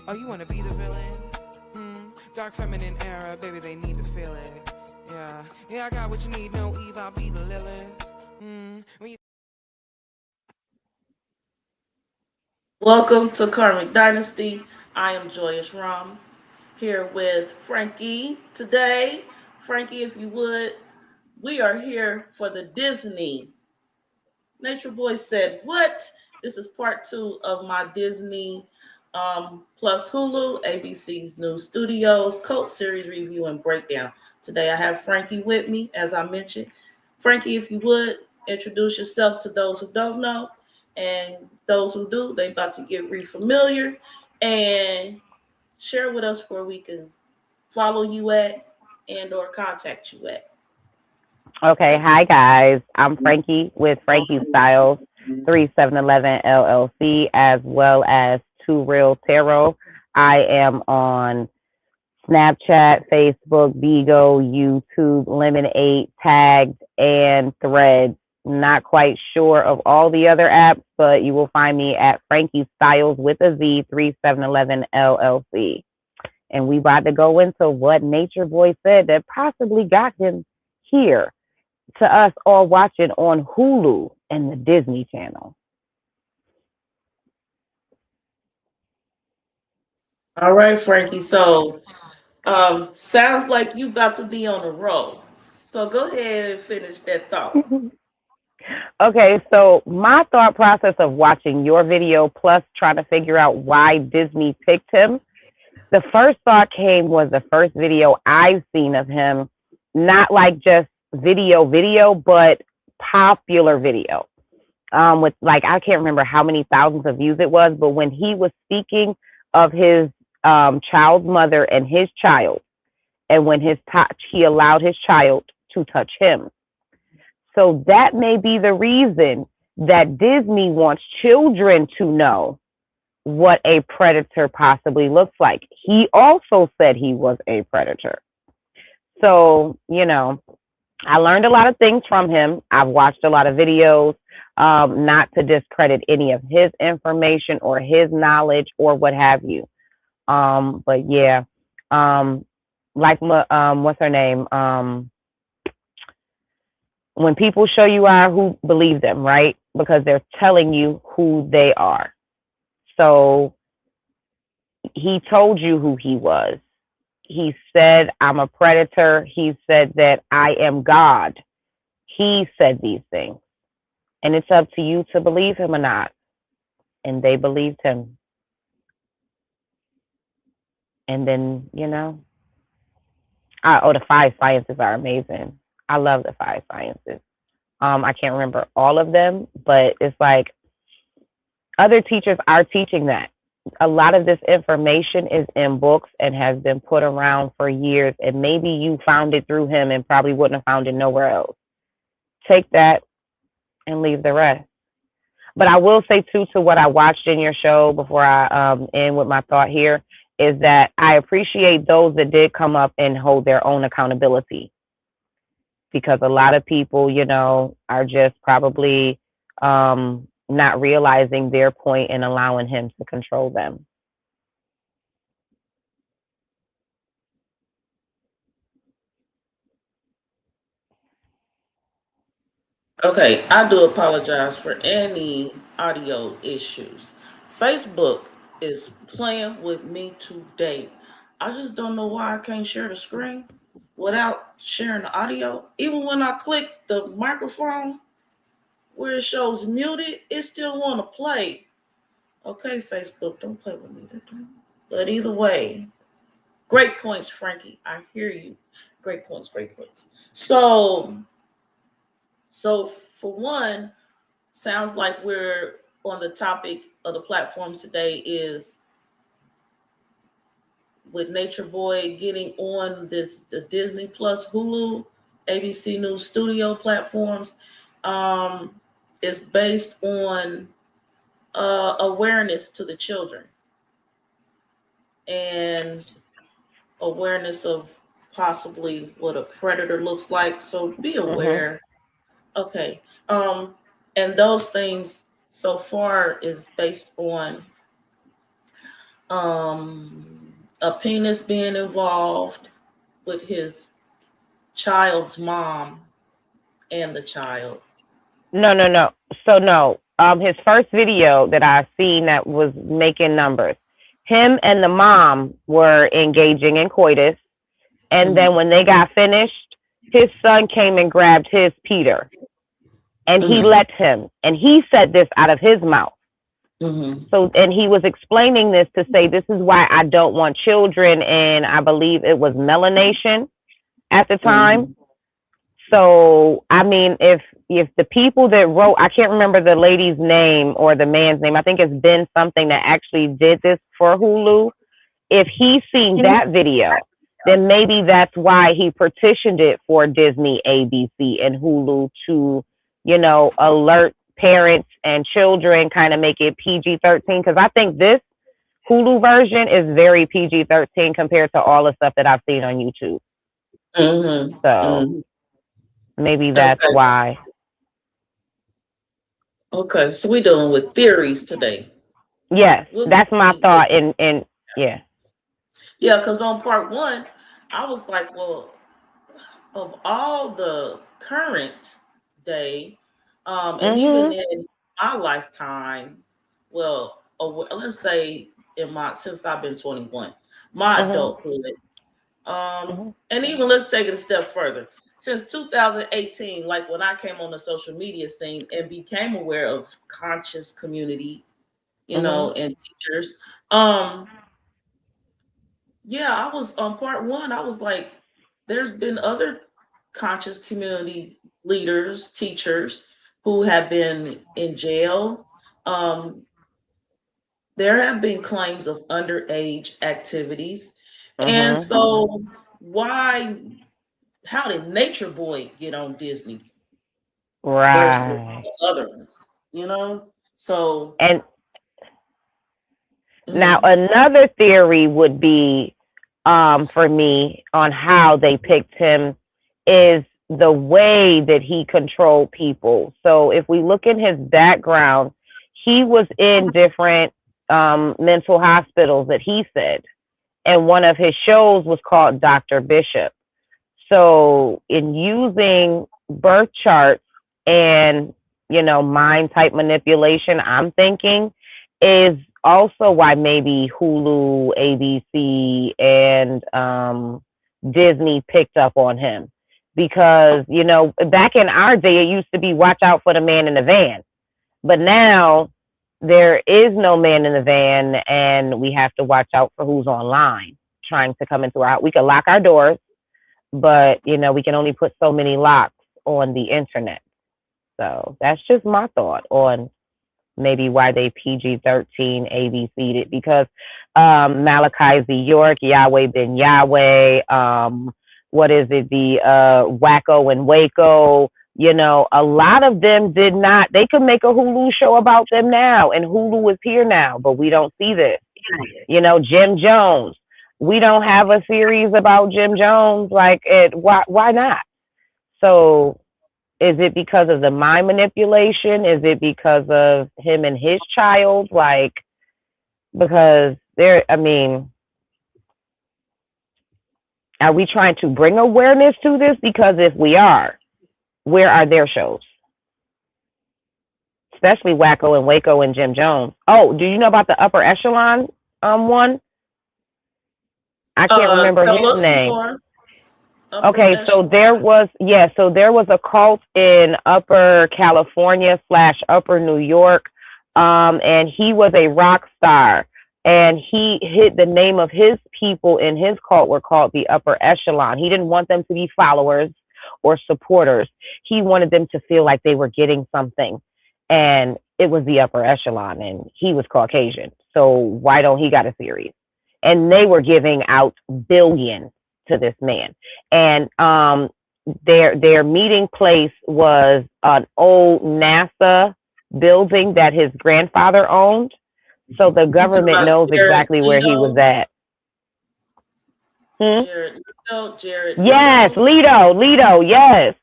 Oh, you wanna be the villain? Dark feminine era, baby, they need to feel it. Yeah, yeah, I got what you need, no Eve, I'll be the Lilith. Welcome to Karmic Dynasty. I am Joyous Ram here with Frankie today. Frankie, if you would, we are here for the Disney. Nature Boy said, "What?" This is part two of my Disney plus Hulu, ABC's new studios, Cult series review and breakdown. Today I have Frankie with me, as I mentioned. Frankie, if you would, introduce yourself to those who don't know, and those who do, they about to get re-familiar, and share with us where we can follow you at and or contact you at. Okay, hi guys. I'm Frankie with Frankie Styles 3711 LLC as well as Two Real Tarot. I am on Snapchat, Facebook, Bigo, YouTube, Lemonade, Tagged, and Threads. Not quite sure of all the other apps, but you will find me at Frankie Styles with a Z 3711 LLC. And we about to go into what Nature Boy said that possibly got him here to us all watching on Hulu and the Disney Channel. All right, Frankie. So sounds like you about to be on a roll. So go ahead and finish that thought. Okay, so my thought process of watching your video plus trying to figure out why Disney picked him, the first thought came was the first video I've seen of him, not like just video, but popular video. With like I can't remember how many thousands of views it was, but when he was speaking of his child's mother and his child, and when he allowed his child to touch him. So that may be the reason that Disney wants children to know what a predator possibly looks like. He also said he was a predator. So, I learned a lot of things from him. I've watched a lot of videos, not to discredit any of his information or his knowledge or what have you. But yeah, like what's her name? When people show you are, who believe them, right? Because they're telling you who they are. So he told you who he was. He said, I'm a predator. He said that I am God. He said these things. And it's up to you to believe him or not. And they believed him. And then, the five sciences are amazing. I love the five sciences. I can't remember all of them, but it's like other teachers are teaching that. A lot of this information is in books and has been put around for years, and maybe you found it through him and probably wouldn't have found it nowhere else. Take that and leave the rest. But I will say too, to what I watched in your show before I end with my thought here, is that I appreciate those that did come up and hold their own accountability, because a lot of people, are just probably not realizing their point and allowing him to control them. Okay, I do apologize for any audio issues. Facebook is playing with me today. I just don't know why I can't share the screen without sharing the audio. Even when I click the microphone where it shows muted, it still want to play. Okay, Facebook, don't play with me. But either way, great points, Frankie. I hear you. Great points, great points. So for one, sounds like we're on the topic of the platform today is with Nature Boy getting on the Disney Plus, Hulu, ABC News Studio platforms. It's based on awareness to the children and awareness of possibly what a predator looks like. So be aware. Okay. And those things so far is based on a penis being involved with his child's mom and the child. No. So no, his first video that I seen that was making numbers, him and the mom were engaging in coitus, and then when they got finished, his son came and grabbed his Peter, and he let him, and he said this out of his mouth. So, and he was explaining this to say, this is why I don't want children, and I believe it was melanation at the time. So, I mean, if the people that wrote, I can't remember the lady's name or the man's name, I think it's been something that actually did this for Hulu. If he's seen that video, then maybe that's why he petitioned it for Disney, ABC, and Hulu to, you know, alert parents and children, kind of make it PG-13. Because I think this Hulu version is very PG-13 compared to all the stuff that I've seen on YouTube. So maybe that's why. Okay, so we're dealing with theories today. Yes, that's my thought. Yeah. Yeah, because on part one, I was like, well, of all the current day, and even in my lifetime, well, let's say since I've been 21, my adulthood, and even let's take it a step further. Since 2018, like when I came on the social media scene and became aware of conscious community, you know, and teachers, yeah, I was on part one. I was like, there's been other conscious community leaders, teachers who have been in jail. There have been claims of underage activities. And so how did Natureboy get on Disney? Versus the other ones, you know? So and now another theory would be for me on how they picked him is the way that he controlled people. So if we look in his background, he was in different mental hospitals that he said, and one of his shows was called Dr. Bishop. So in using birth charts and, you know, mind type manipulation, I'm thinking is also why maybe Hulu, ABC, and Disney picked up on him. Because, you know, back in our day, it used to be watch out for the man in the van. But now there is no man in the van, and we have to watch out for who's online trying to come into our house. We can lock our doors, but, you know, we can only put so many locks on the internet. So that's just my thought on maybe why they PG-13 ABC'd it, because Malachi Z. York, Yahweh Ben Yahweh, what is it, the Wacko and Waco, you know, a lot of them did not, they could make a Hulu show about them now, and Hulu is here now, but we don't see this. You know, Jim Jones, we don't have a series about Jim Jones, like, why not? So is it because of the mind manipulation? Is it because of him and his child? Like, because I mean, are we trying to bring awareness to this? Because if we are, where are their shows? Especially Wacko and Waco and Jim Jones. Oh, do you know about the Upper Echelon one? I can't remember his name. Okay, so there was a cult in Upper California / Upper New York, and he was a rock star, and the name of his people in his cult were called the Upper Echelon. He didn't want them to be followers or supporters. He wanted them to feel like they were getting something, and it was the Upper Echelon, and he was Caucasian, so why don't he got a series? And they were giving out billions to this man, and their meeting place was an old NASA building that his grandfather owned, so the government knows exactly where he was at. Jared. Yes, Leto, yes.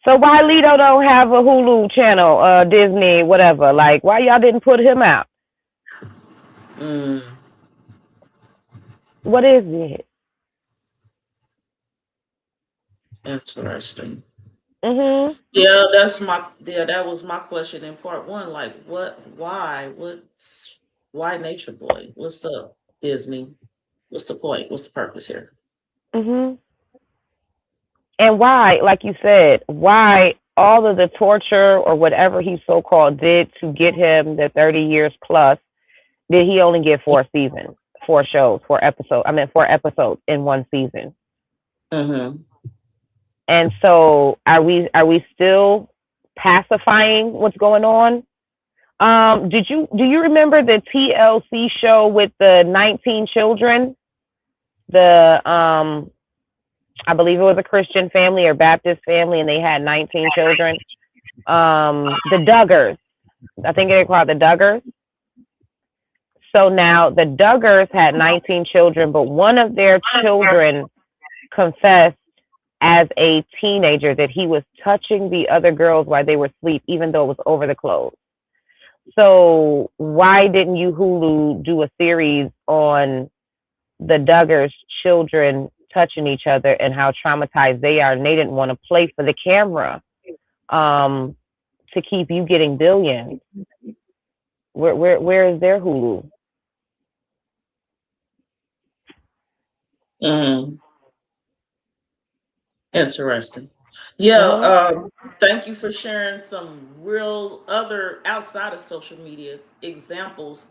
So why Leto don't have a Hulu channel, Disney, whatever? Like, why y'all didn't put him out? What is it? Interesting. Mhm. Yeah, that was my question in part one. Like, why Nature Boy? What's up, Disney? What's the point? What's the purpose here? Mhm. And why, like you said, why all of the torture or whatever he so called did to get him the 30 years plus, did he only get 4 seasons, 4 shows, 4 episodes? I mean, 4 episodes in one season. Mm-hmm. And so, are we still pacifying what's going on? Do you remember the TLC show with the 19 children? The I believe it was a Christian family or Baptist family, and they had 19 children. The Duggars, I think they called the Duggars. So now the Duggars had 19 children, but one of their children confessed as a teenager that he was touching the other girls while they were asleep, even though it was over the clothes. So why didn't you Hulu do a series on the Duggars' children touching each other and how traumatized they are, and they didn't want to play for the camera to keep you getting billions? Where is their Hulu? Mm. Interesting. Yeah, Mm-hmm. thank you for sharing some real other outside of social media examples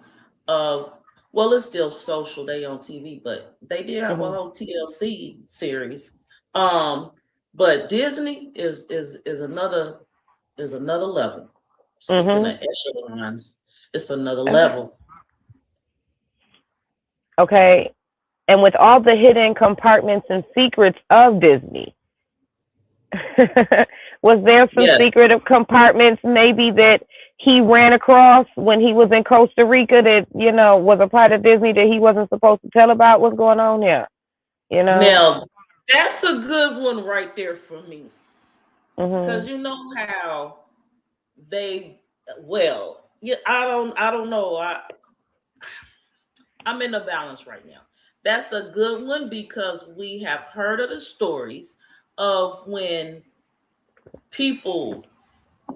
of, well, it's still social, they on TV, but they did have a Mm-hmm. whole TLC series. Um, but Disney is another level. Speaking of Mm-hmm. echelons, it's another Okay. level. Okay. And with all the hidden compartments and secrets of Disney, was there some Yes. secretive compartments maybe that he ran across when he was in Costa Rica that, was a part of Disney that he wasn't supposed to tell about what's going on there? You know? Now, that's a good one right there for me. Because Mhm. you know how they, well, yeah, I don't know. I'm in a balance right now. That's a good one because we have heard of the stories of when people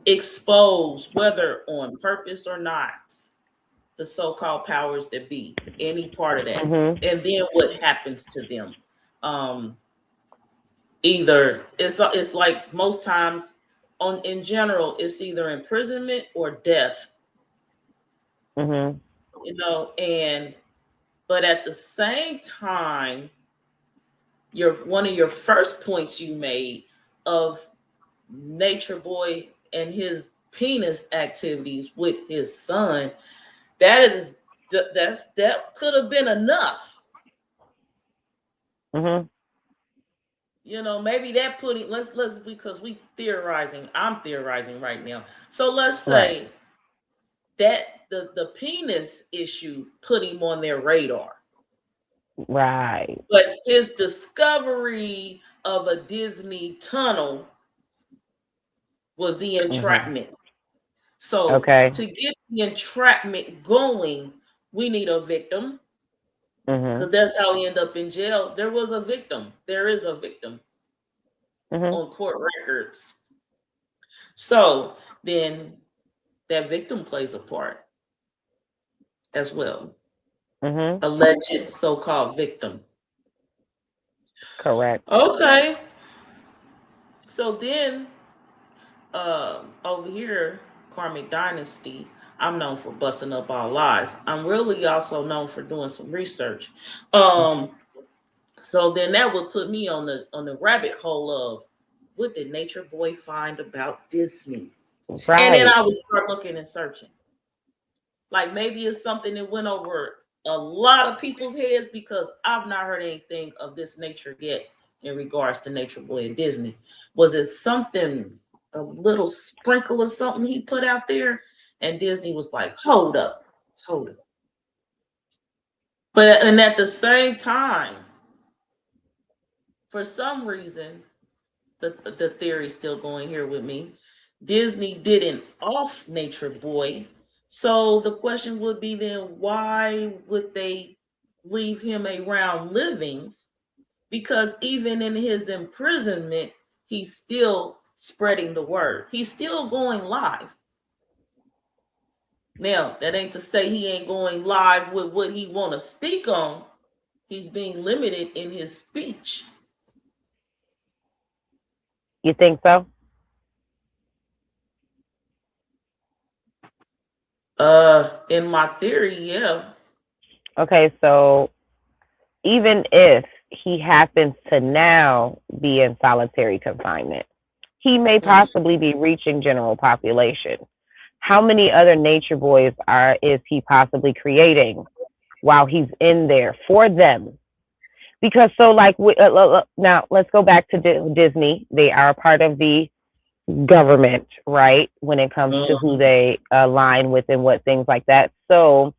expose, whether on purpose or not, the so-called powers that be, any part of that, Mhm. and then what happens to them. Um, Either it's like most times on in general, it's either imprisonment or death, Mhm. and but at the same time, your one of your first points you made of Nature Boy and his penis activities with his son, that could have been enough. Mhm. Maybe that putting let's because I'm theorizing right now. So let's Right. say that the penis issue put him on their radar. Right. But his discovery of a Disney tunnel was the Mhm. entrapment. So Okay. to get the entrapment going, we need a victim Mhm. because that's how he ended up in jail. There was a victim. There is a victim Mhm. on court records. So then that victim plays a part as well. Mhm. Alleged so-called victim. Correct. Okay. So then over here, Karmic Dynasty, I'm known for busting up all lies. I'm really also known for doing some research. Um, so then that would put me on the rabbit hole of what did Nature Boy find about Disney? And then Right. I would start looking and searching. Like maybe it's something that went over a lot of people's heads because I've not heard anything of this nature yet in regards to Nature Boy and Disney. Was it something, a little sprinkle of something he put out there? And Disney was like, hold up, hold up. And at the same time, for some reason, the theory still going here with me. Disney didn't off Nature Boy. So the question would be then, why would they leave him around living, because even in his imprisonment, he's still spreading the word. He's still going live. Now, that ain't to say he ain't going live with what he want to speak on. He's being limited in his speech. You think so? In my theory, yeah. Okay, so even if he happens to now be in solitary confinement, he may possibly be reaching general population. How many other nature boys is he possibly creating while he's in there for them? Because so like now let's go back to Disney. They are a part of the government, right? When it comes to who they align with and what things like that. So,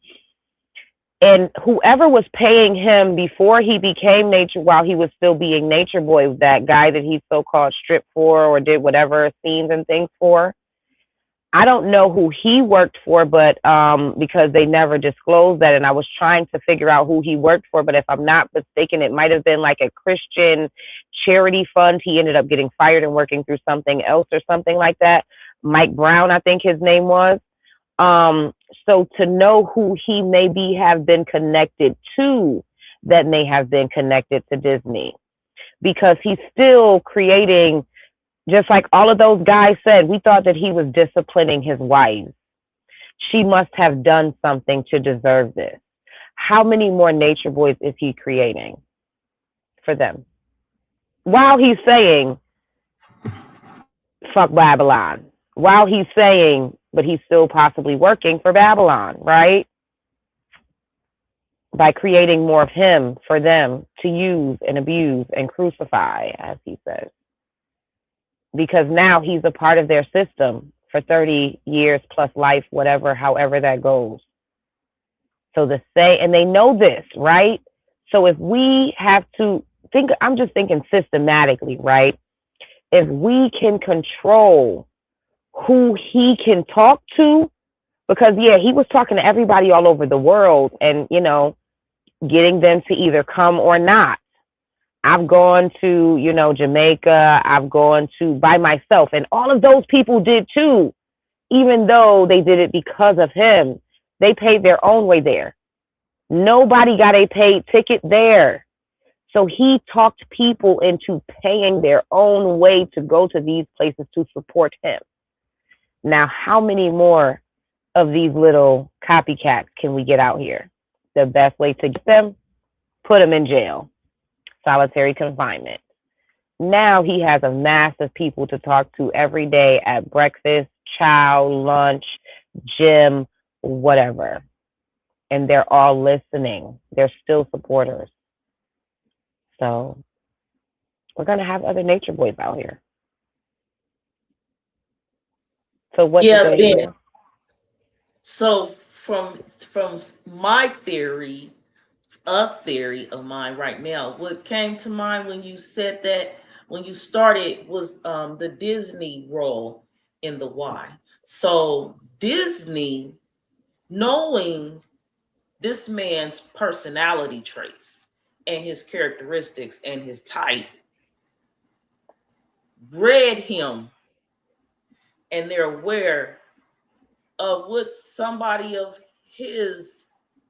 and whoever was paying him before he became nature, while he was still being Nature Boy, that guy that he so-called stripped for or did whatever scenes and things for, I don't know who he worked for, but because they never disclosed that, and I was trying to figure out who he worked for, but if I'm not mistaken, it might have been like a Christian charity fund. He ended up getting fired and working through something else or something like that. Mike Brown, I think his name was. So to know who he maybe have been connected to, that may have been connected to Disney, because he's still creating. Just like all of those guys said, we thought that he was disciplining his wife. She must have done something to deserve this. How many more nature boys is he creating for them? While he's saying, fuck Babylon. While he's saying, but he's still possibly working for Babylon, right? By creating more of him for them to use and abuse and crucify, as he says. Because now he's a part of their system for 30 years plus life, whatever, however that goes. So and they know this, right? So if we have to think, I'm just thinking systematically, right? If we can control who he can talk to, because yeah, he was talking to everybody all over the world and, getting them to either come or not. I've gone to, Jamaica. I've gone to by myself. And all of those people did too, even though they did it because of him. They paid their own way there. Nobody got a paid ticket there. So he talked people into paying their own way to go to these places to support him. Now, how many more of these little copycats can we get out here? The best way to get them, put them in jail. Solitary confinement. Now he has a mass of people to talk to every day at breakfast, chow, lunch, gym, whatever. And they're all listening. They're still supporters. So we're going to have other nature boys out here. So what did they do? So from my theory, a theory of mine right now, what came to mind when you said that, when you started, was the Disney role in the why. So Disney, knowing this man's personality traits and his characteristics and his type, read him, and they're aware of what somebody of his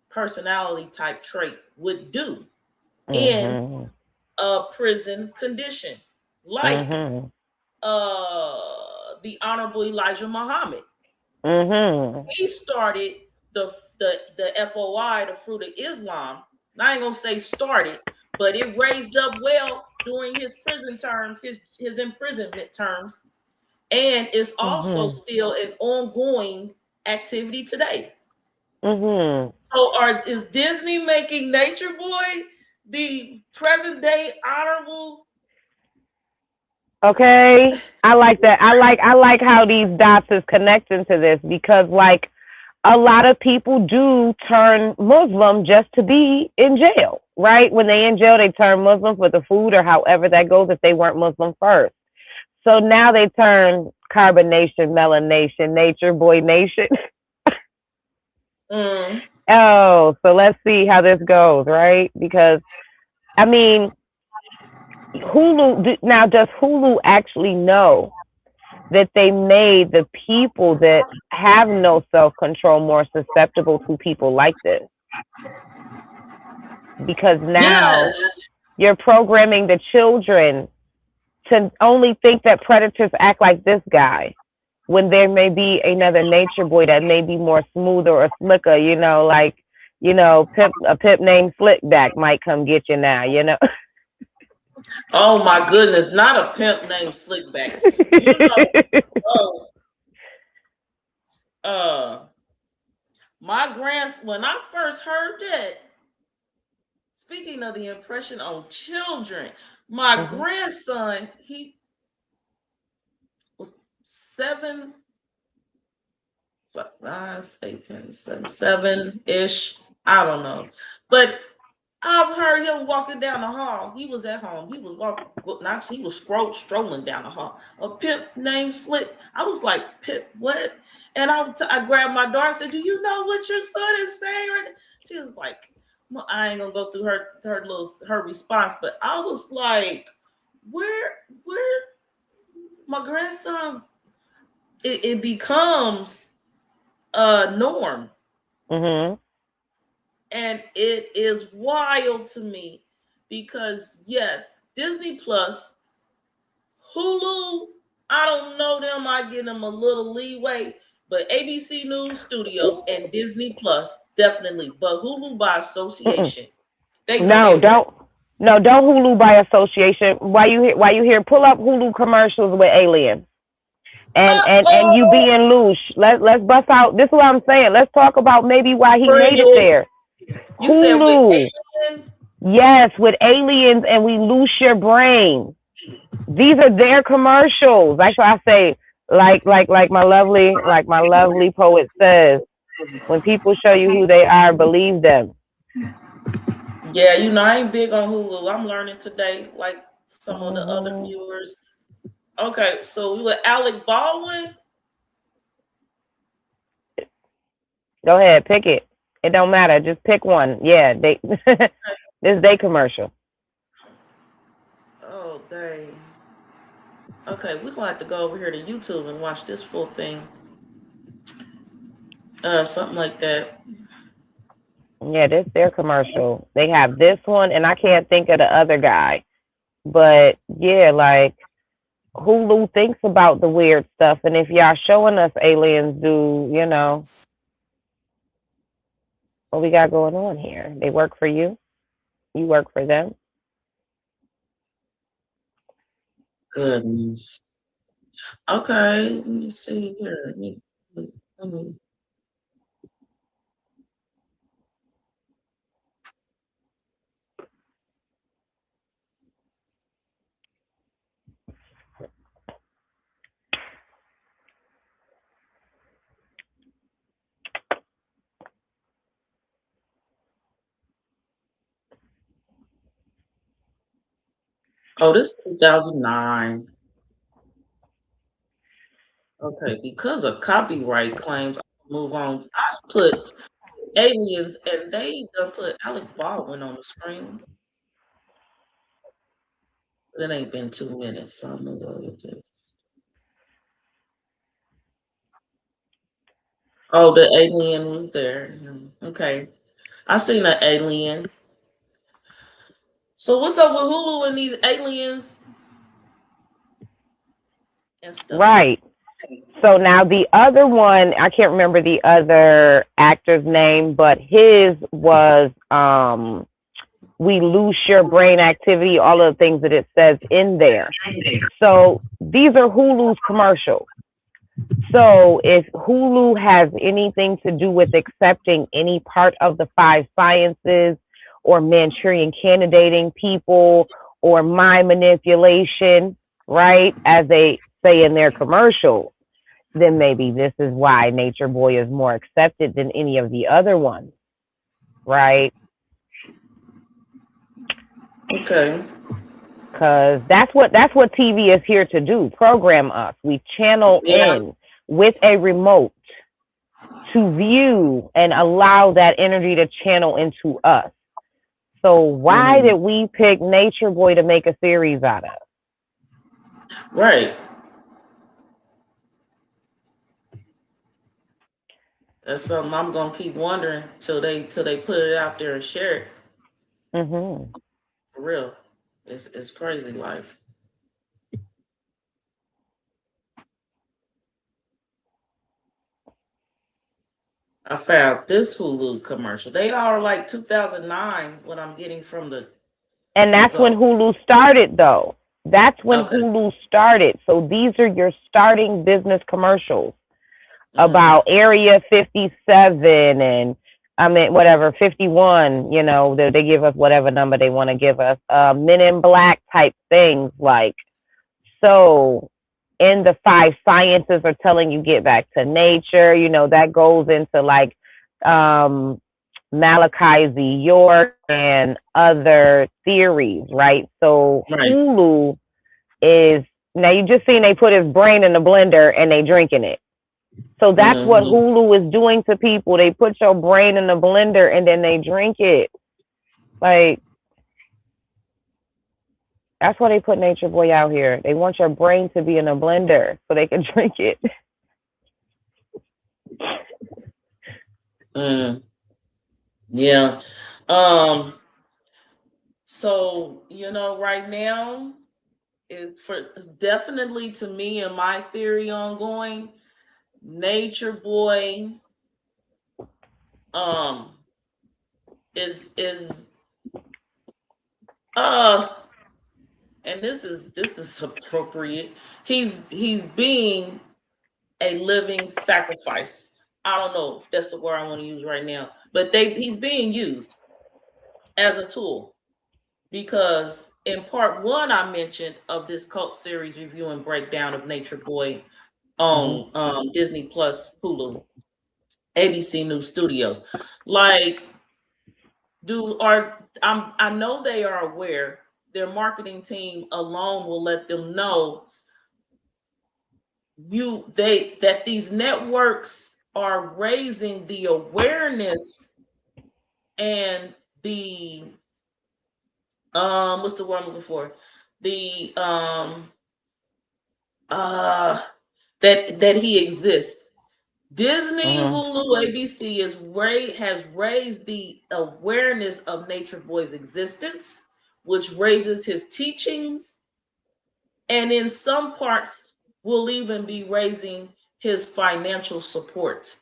personality type trait would do in a prison condition, like the Honorable Elijah Muhammad. He started the FOI, the Fruit of Islam. I ain't gonna say started, but it raised up well during his prison terms, his imprisonment terms, and it's also still an ongoing activity today. So is Disney making Nature Boy the present day honorable? Okay, I like that. I like how these dots is connecting to this, because like a lot of people do turn Muslim just to be in jail, right? When they in jail, they turn Muslim for the food or however that goes if they weren't Muslim first. So now they turn Carbon Nation, Melon Nation, Nature Boy Nation. Oh, so let's see how this goes, right? Because I mean, Hulu now does Hulu actually know that they made the people that have no self-control more susceptible to people like this? Because now Yes. you're programming the children to only think that predators act like this guy when there may be another nature boy that may be more smoother or slicker, like, a pimp named Slickback might come get you now. Oh my goodness, not a pimp named Slickback. You know, oh, my grandson, when I first heard that, speaking of the impression on children, my grandson, he was 7, 8, 10, 7-ish. I don't know. But I heard him walking down the hall. He was at home. He was walking, he was strolling down the hall. A pimp named Slick. I was like, pimp, what? And I grabbed my daughter and said, do you know what your son is saying right now? She was like, well, I ain't gonna go through her response, but I was like, where my grandson, it becomes a norm. Mm-hmm. And it is wild to me because, yes, Disney Plus, Hulu, I don't know them. I give them a little leeway, but ABC News Studios and Disney Plus, definitely. But Hulu by association. They know Don't Hulu by association. Why you hear pull up Hulu commercials with aliens and you being loose. Let's bust out. This is what I'm saying. Let's talk about maybe why he made it there. You Hulu. said with aliens? Yes, with aliens, and we loose your brain. These are their commercials. That's why I say, like my lovely poet says, when people show you who they are, believe them. Yeah, I ain't big on Hulu. I'm learning today, like some of the other viewers. Okay, so we were Alec Baldwin. Go ahead, pick it. It don't matter. Just pick one. Yeah, this is their commercial. Oh, dang. Okay, we're gonna have to go over here to YouTube and watch this full thing. Something like that. Yeah, this is their commercial. They have this one, and I can't think of the other guy. But yeah, like Hulu thinks about the weird stuff, and if y'all showing us aliens, what we got going on here? They work for you. You work for them. Goodness. Okay, let me see here. Let me. Oh, this is 2009. Okay, because of copyright claims, I'll move on. I put aliens, and they done put Alec Baldwin on the screen. It ain't been 2 minutes, so I'm gonna go with this. Oh, the alien was there. Okay, I seen an alien. So what's up with Hulu and these aliens and stuff? Right. So now the other one, I can't remember the other actor's name, but his was we lose your brain activity, all of the things that it says in there. So these are Hulu's commercials. So if Hulu has anything to do with accepting any part of the 5 sciences or Manchurian candidating people or mind manipulation, right, as they say in their commercials, then maybe this is why Nature Boy is more accepted than any of the other ones, right? Okay. Because that's what TV is here to do, program us. We channel in with a remote to view and allow that energy to channel into us. So why did we pick Nature Boy to make a series out of? Right. That's something I'm gonna keep wondering till they put it out there and share it. For real, it's crazy life. I found this Hulu commercial. They are like 2009 what I'm getting from the. And that's when Hulu started, though. That's when Hulu started. So these are your starting business commercials about Area 57 and I mean, whatever, 51, you know, they give us whatever number they want to give us. Men in Black type things like, so in the 5 sciences are telling you get back to nature, you know, that goes into like Malachi Z. York and other theories, right? So Hulu is, now you just seen they put his brain in the blender and they drinking it. So that's what Hulu is doing to people. They put your brain in the blender and then they drink it. Like, that's why they put Nature Boy out here. They want your brain to be in a blender so they can drink it. Yeah. So, you know, right now, definitely to me and my theory ongoing, Nature Boy is and this is appropriate. He's being a living sacrifice. I don't know if that's the word I want to use right now, but he's being used as a tool, because in part 1 I mentioned of this cult series review and breakdown of Nature Boy on Disney Plus, Hulu, ABC News Studios. Like, I know they are aware. Their marketing team alone will let them know that these networks are raising the awareness and the what's the word I'm looking for? The that he exists. Disney, Hulu, ABC has raised the awareness of Nature Boy's existence, which raises his teachings, and in some parts will even be raising his financial support.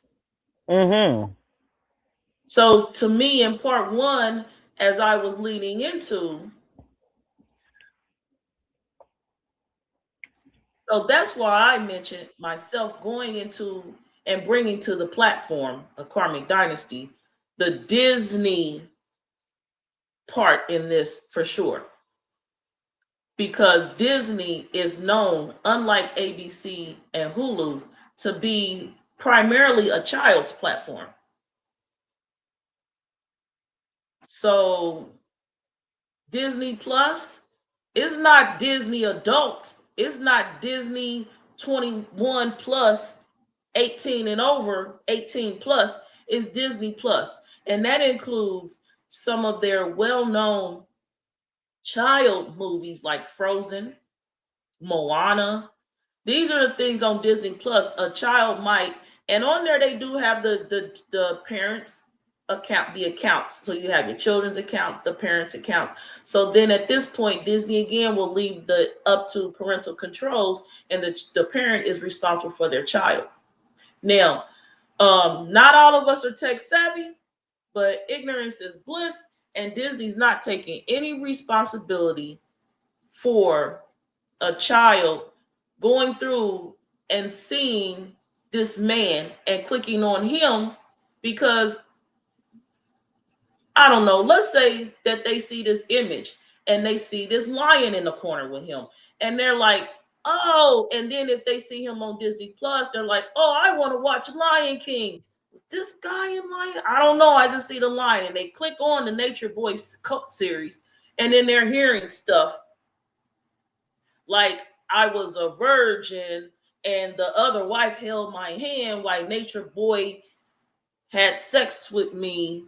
So to me, in part 1, as I was leading into, so that's why I mentioned myself going into and bringing to the platform of Karmic Dynasty the Disney part in this for sure. Because Disney is known, unlike ABC and Hulu, to be primarily a child's platform. So Disney Plus is not Disney adult. It's not Disney 21 plus, 18 and over, 18 plus. It's Disney Plus. And that includes some of their well-known child movies like Frozen, Moana. These are the things on Disney Plus a child might, and on there they do have the parents account, the accounts. So you have your children's account, the parents' account. So then at this point, Disney again will leave the up to parental controls, and the parent is responsible for their child. Now, not all of us are tech savvy, but ignorance is bliss, and Disney's not taking any responsibility for a child going through and seeing this man and clicking on him because, I don't know, let's say that they see this image and they see this lion in the corner with him and they're like, oh, and then if they see him on Disney Plus, they're like, oh, I want to watch Lion King. Is this guy in Lion? I don't know. I just see the lion, and they click on the Nature Boy cult series, and then they're hearing stuff like, I was a virgin and the other wife held my hand while Nature Boy had sex with me,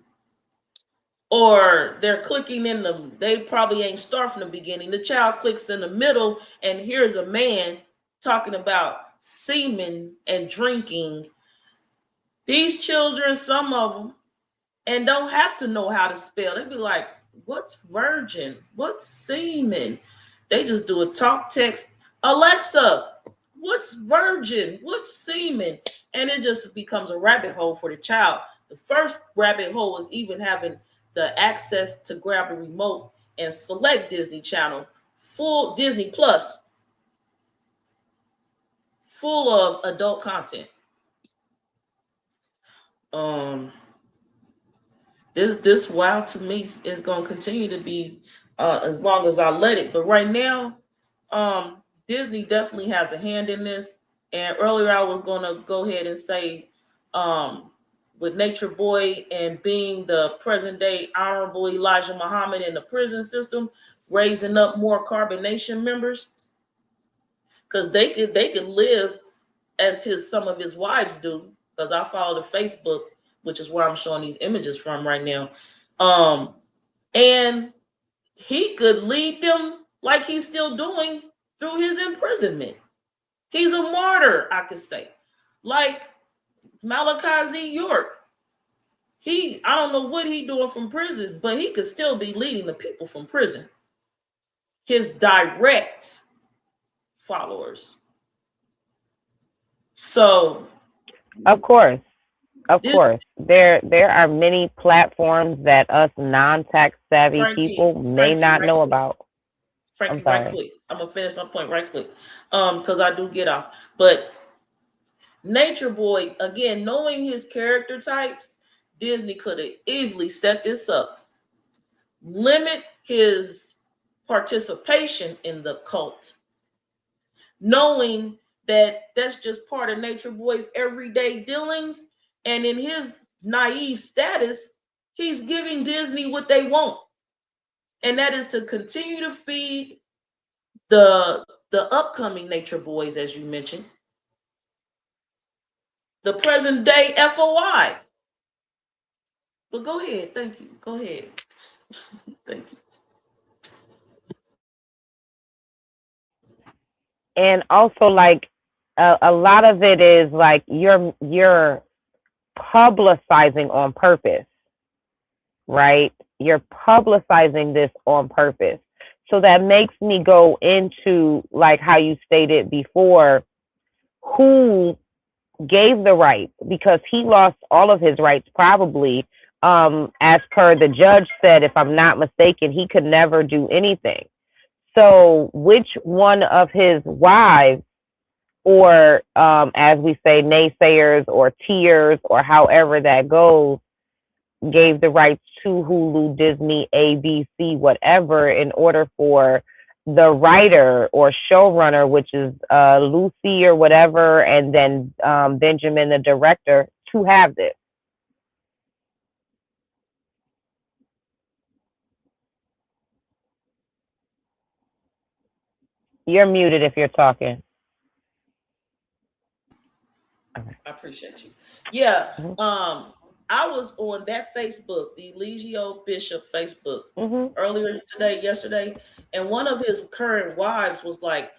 or they're clicking in the, they probably ain't start from the beginning. The child clicks in the middle, and here's a man talking about semen and drinking. These children, some of them, and don't have to know how to spell. They'd be like, what's virgin? What's semen? They just do a talk text. Alexa, what's virgin? What's semen? And it just becomes a rabbit hole for the child. The first rabbit hole is even having the access to grab a remote and select Disney Channel, full Disney Plus, full of adult content. This wow to me is going to continue to be as long as I let it. But right now, Disney definitely has a hand in this. And earlier I was going to go ahead and say, with Natureboy and being the present day Honorable Elijah Muhammad in the prison system, raising up more Carbonation members, because they could live as some of his wives do. Because I follow the Facebook, which is where I'm showing these images from right now. And he could lead them like he's still doing through his imprisonment. He's a martyr, I could say. Like Malachi Z. York. I don't know what he's doing from prison, but he could still be leading the people from prison. His direct followers. So, of course, there are many platforms that us non-tax savvy people may not know about. Frankie, right quick. I'm gonna finish my point right quick, because I do get off. But Natureboy, again, knowing his character types, Disney could have easily set this up, limit his participation in the cult, knowing that that's just part of Natureboy's everyday dealings. And in his naive status, he's giving Disney what they want. And that is to continue to feed the upcoming Natureboys, as you mentioned, the present day FOI. But go ahead. Thank you. Go ahead. Thank you. And also, like, a lot of it is like you're publicizing on purpose, right? You're publicizing this on purpose. So that makes me go into, like how you stated before, who gave the rights, because he lost all of his rights probably. As per the judge said, if I'm not mistaken, he could never do anything. So which one of his wives, or as we say, naysayers or tears, or however that goes, gave the rights to Hulu, Disney, ABC, whatever, in order for the writer or showrunner, which is Lucy or whatever, and then Benjamin, the director, to have this? You're muted if you're talking. I appreciate you. Yeah. I was on that Facebook, the Eligio Bishop Facebook, earlier today, yesterday, and one of his current wives was like,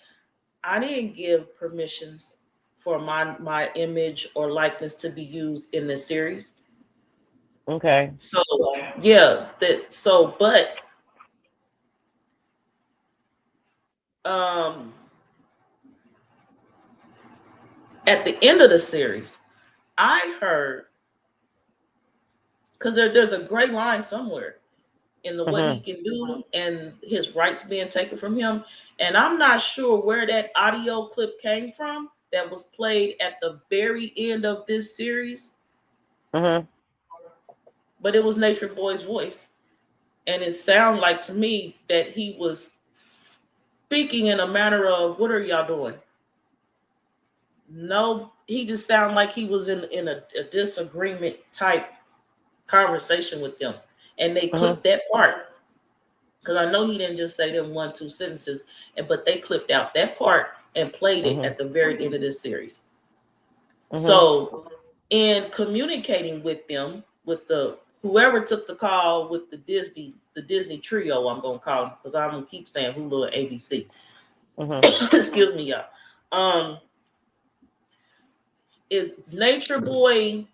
I didn't give permissions for my image or likeness to be used in this series. Okay. So yeah, but at the end of the series, I heard, because there's a gray line somewhere in the what he can do and his rights being taken from him. And I'm not sure where that audio clip came from that was played at the very end of this series. But it was Natureboy's voice. And it sounded like to me that he was speaking in a manner of, what are y'all doing? No, he just sounded like he was in a disagreement type conversation with them. And they clipped that part, because I know he didn't just say them 1-2 sentences, but they clipped out that part and played it at the very end of this series. So in communicating with them, with the whoever took the call with the Disney trio, I'm gonna call them, because I'm gonna keep saying Hulu and ABC. Excuse me, y'all. Is Nature Boy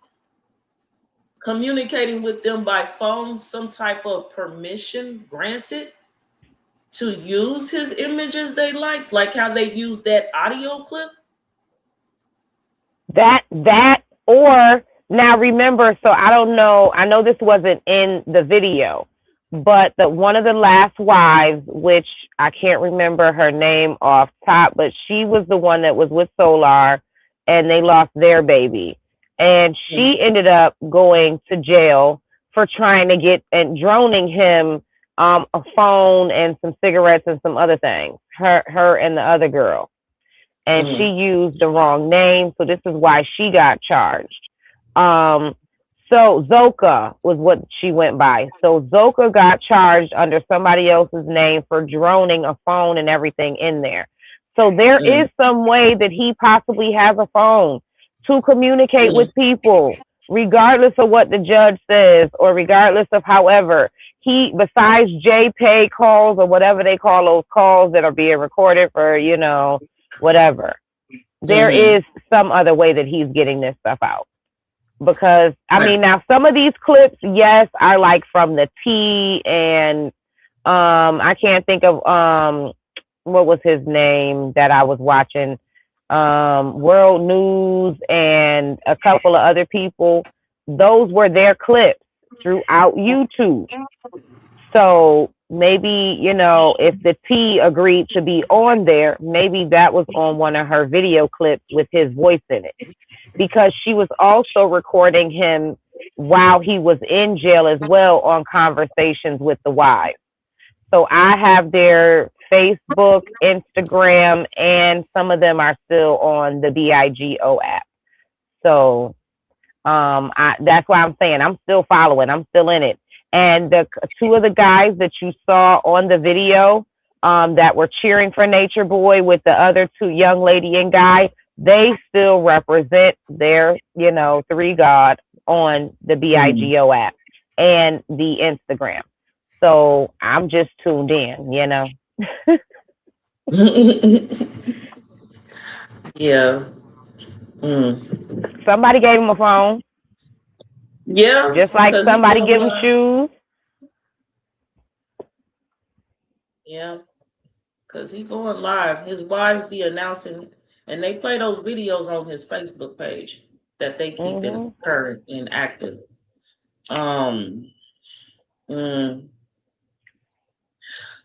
communicating with them by phone some type of permission granted to use his images they like how they used that audio clip? That or now remember, so I don't know, I know this wasn't in the video, but one of the last wives, which I can't remember her name off top, but she was the one that was with Solar and they lost their baby. And she ended up going to jail for trying to get and droning him a phone and some cigarettes and some other things. Her and the other girl. And she used the wrong name, so this is why she got charged. So Zoka was what she went by. So Zoka got charged under somebody else's name for droning a phone and everything in there. So there is some way that he possibly has a phone to communicate with people, regardless of what the judge says or regardless of however. He, besides JPay calls or whatever they call those calls that are being recorded for, you know, whatever, there is some other way that he's getting this stuff out. Because, I mean, now some of these clips, yes, are like from the T and I can't think of what was his name that I was watching, World News and a couple of other people. Those were their clips throughout YouTube. So maybe, you know, if the T agreed to be on there, maybe that was on one of her video clips with his voice in it. Because she was also recording him while he was in jail as well on conversations with the wives. So I have their Facebook, Instagram, and some of them are still on the BIGO app. So that's why I'm saying I'm still following. I'm still in it. And the two of the guys that you saw on the video that were cheering for Nature Boy with the other two, young lady and guy, they still represent their, you know, three God on the BIGO app and the Instagram. So I'm just tuned in, you know. Yeah. Somebody gave him a phone. Yeah. Just like somebody give him shoes. Yeah. Because he going live. His wife be announcing, and they play those videos on his Facebook page that they keep in current and active.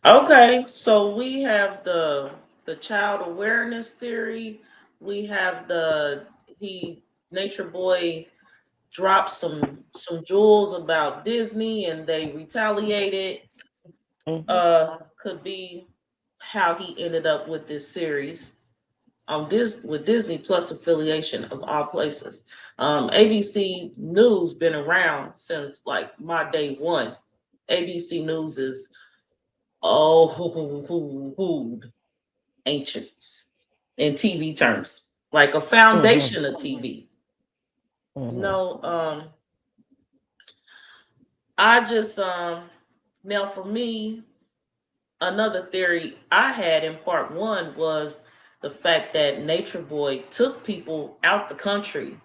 Okay, so we have the child awareness theory. We have Nature Boy dropped some jewels about Disney and they retaliated. Could be how he ended up with this series on with Disney Plus affiliation of all places. ABC News been around since like my day one. ABC News is ancient in TV terms, like a foundation of TV. No, I just now for me, another theory I had in part one was the fact that Nature Boy took people out the country.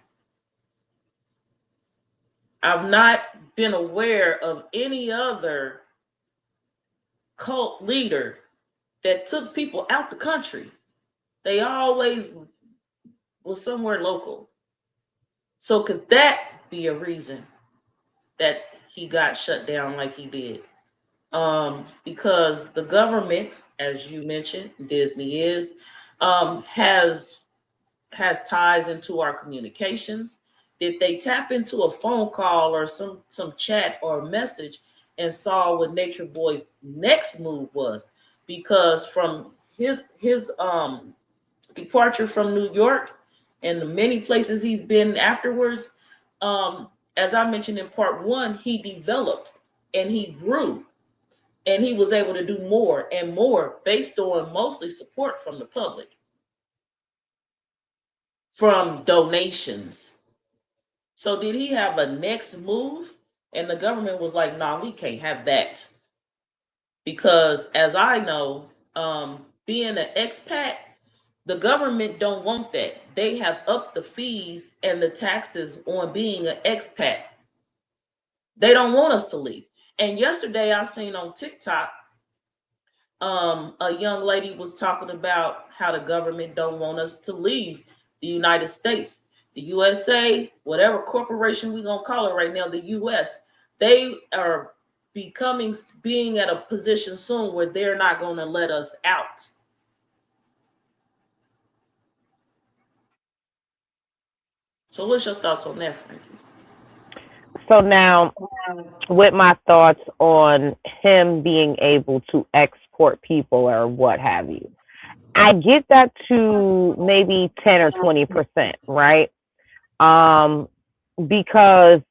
I've not been aware of any other cult leader that took people out the country. They always was somewhere local. So could that be a reason that he got shut down like he did? Because the government, as you mentioned, Disney has ties into our communications. If they tap into a phone call or some chat or message and saw what Nature Boy's next move was, because from his departure from New York and the many places he's been afterwards, as I mentioned in part one, he developed and he grew and he was able to do more and more based on mostly support from the public, from donations. So did he have a next move? And the government was like, "No, we can't have that," because as I know, being an expat, the government don't want that. They have upped the fees and the taxes on being an expat. They don't want us to leave. And yesterday I seen on TikTok, a young lady was talking about how the government don't want us to leave the United States, the USA, whatever corporation we're gonna call it right now, the US. They are being at a position soon where they're not gonna let us out. So what's your thoughts on that, Frankie? So now, with my thoughts on him being able to export people or what have you, I get that to maybe 10 or 20%, right? Because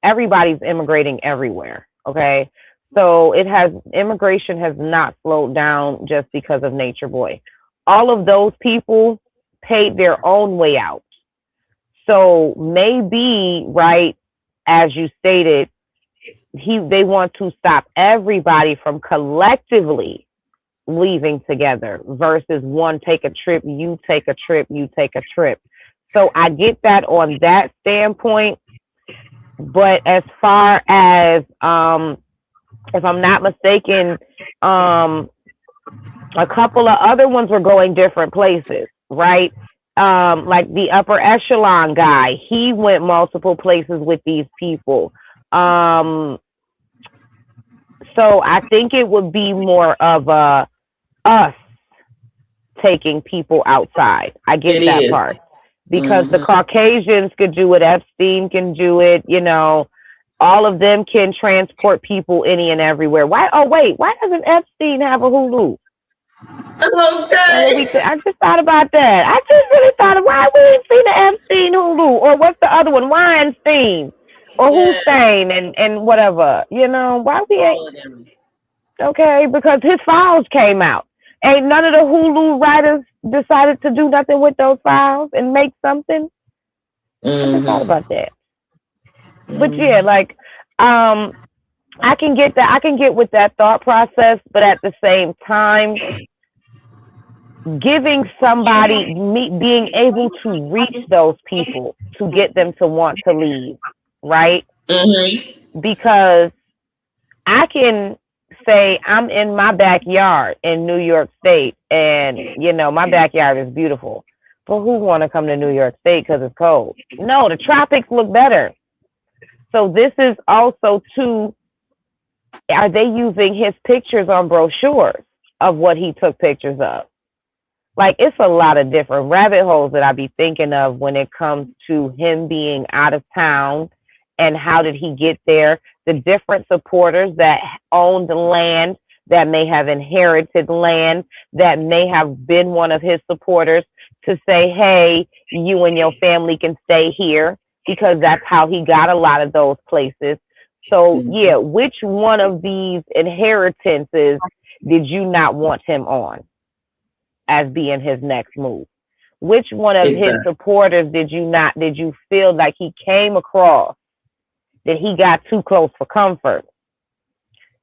everybody's immigrating everywhere. Okay. So immigration has not slowed down just because of Natureboy. All of those people paid their own way out. So maybe, right, as you stated, they want to stop everybody from collectively leaving together versus one take a trip, you take a trip, you take a trip. So I get that on that standpoint. But as far as if I'm not mistaken, a couple of other ones were going different places, right? Like the upper echelon guy, he went multiple places with these people. So I think it would be more of us taking people outside. I get that part. Because the Caucasians could do it, Epstein can do it, all of them can transport people any and everywhere. Why doesn't Epstein have a Hulu? Okay. I just thought about that. I just really thought of why we ain't seen the Epstein Hulu, or what's the other one, Weinstein, or Hussein, and whatever. Why we ain't? Okay, because his files came out. Ain't none of the Hulu writers decided to do nothing with those files and make something. I just thought about that. But yeah, like, I can get that. I can get with that thought process, but at the same time, giving somebody, being able to reach those people to get them to want to leave, right? Because I can say I'm in my backyard in New York State, and my backyard is beautiful. But who want to come to New York State because it's cold? No, the tropics look better. So this is also too. Are they using his pictures on brochures of what he took pictures of? Like, it's a lot of different rabbit holes that I be thinking of when it comes to him being out of town and how did he get there, the different supporters that owned land, that may have inherited land, that may have been one of his supporters to say, hey, you and your family can stay here, because that's how he got a lot of those places. So, yeah, which one of these inheritances did you not want him on as being his next move? Which one of his supporters did you feel like he came across that he got too close for comfort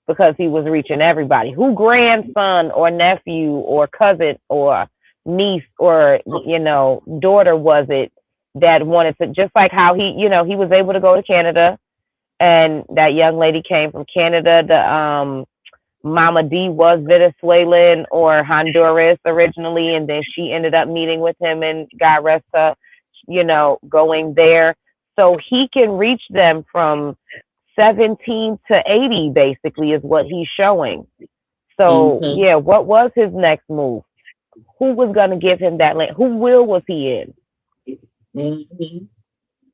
because he was reaching everybody? Who grandson or nephew or cousin or niece or, daughter was it that wanted to, just like how he was able to go to Canada, and that young lady came from Canada. The Mama D was Venezuelan or Honduras originally, and then she ended up meeting with him and God rest her, going there. So he can reach them from 17 to 80, basically, is what he's showing. So, yeah, what was his next move? Who was going to give him that land? Who will was he in?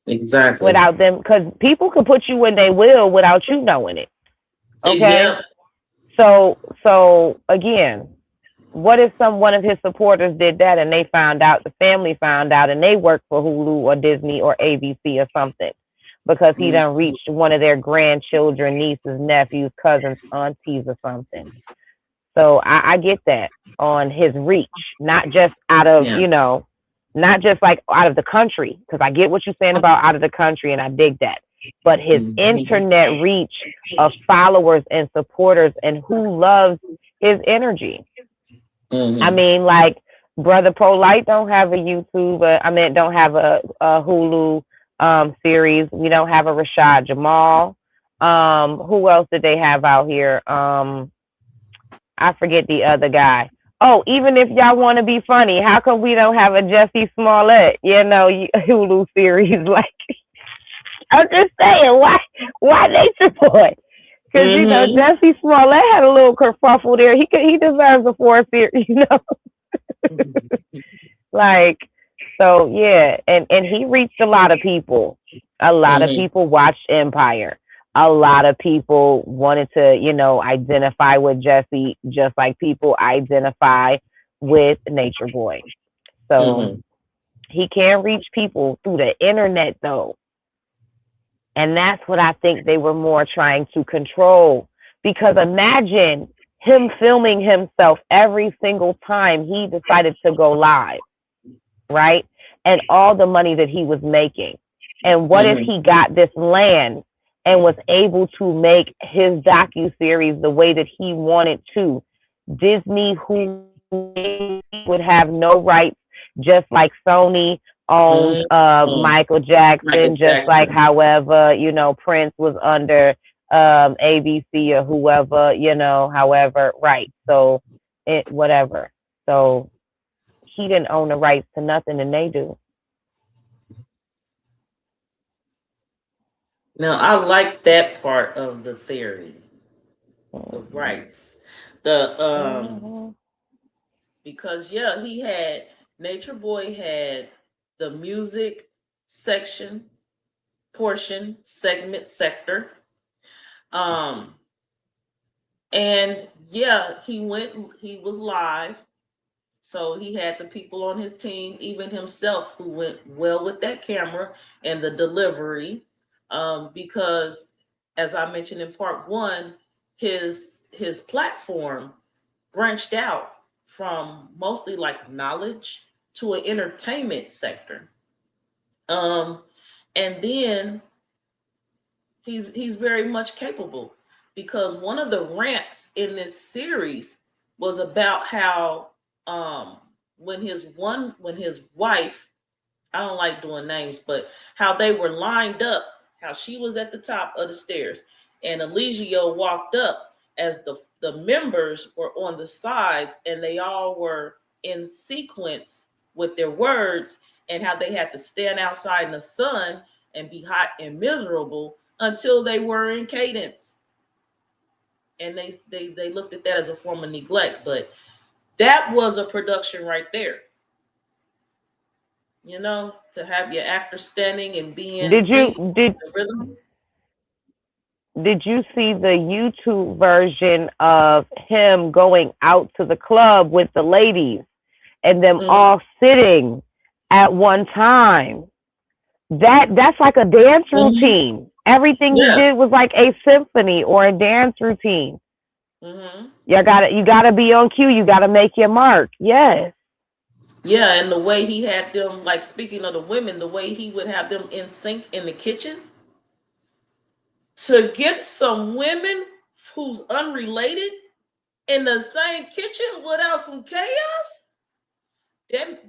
Exactly. Without them, because people can put you in their will without you knowing it. Okay? Yeah. So again, what if one of his supporters did that and they found out, the family found out, and they worked for Hulu or Disney or ABC or something because he done reached one of their grandchildren, nieces, nephews, cousins, aunties or something. So I get that on his reach, not just out of, not just like out of the country, because I get what you're saying about out of the country, and I dig that. But his internet reach of followers and supporters, and who loves his energy. I mean, like Brother Polite don't have a YouTube. Don't have a Hulu series. We don't have a Rashad Jamal. Who else did they have out here? I forget the other guy. Oh, even if y'all want to be funny, how come we don't have a Jesse Smollett, Hulu series? Like, I'm just saying, why Natureboy? Because Jesse Smollett had a little kerfuffle there. He deserves a 4th series, Like, so yeah, and he reached a lot of people. A lot of people watched Empire. A lot of people wanted to, identify with Jesse, just like people identify with Natureboy. So he can reach people through the internet, though. And that's what I think they were more trying to control. Because imagine him filming himself every single time he decided to go live, right? And all the money that he was making. And what if he got this land and was able to make his docuseries the way that he wanted to? Disney, who would have no rights, just like Sony owns Michael Jackson, just like however, Prince was under ABC or whoever, however, right. So whatever. So he didn't own the rights to nothing, and they do. Now, I like that part of the theory, the rights, because he had Natureboy had the music section, portion, segment, sector, and he was live. So he had the people on his team, even himself, who went well with that camera and the delivery. Because, as I mentioned in part 1, his platform branched out from mostly like knowledge to an entertainment sector. And then he's very much capable, because one of the rants in this series was about how when his wife, I don't like doing names, but how they were lined up, how she was at the top of the stairs and Eligio walked up as the members were on the sides, and they all were in sequence with their words, and how they had to stand outside in the sun and be hot and miserable until they were in cadence. And they looked at that as a form of neglect, but that was a production right there. To have your actor standing and being Did you see the YouTube version of him going out to the club with the ladies and them all sitting at one time? That's like a dance routine. Everything he did was like a symphony or a dance routine. You gotta be on cue. You gotta make your mark. Yes. Yeah, and the way he had them, like, speaking of the women, the way he would have them in sync in the kitchen, to get some women who's unrelated in the same kitchen without some chaos, that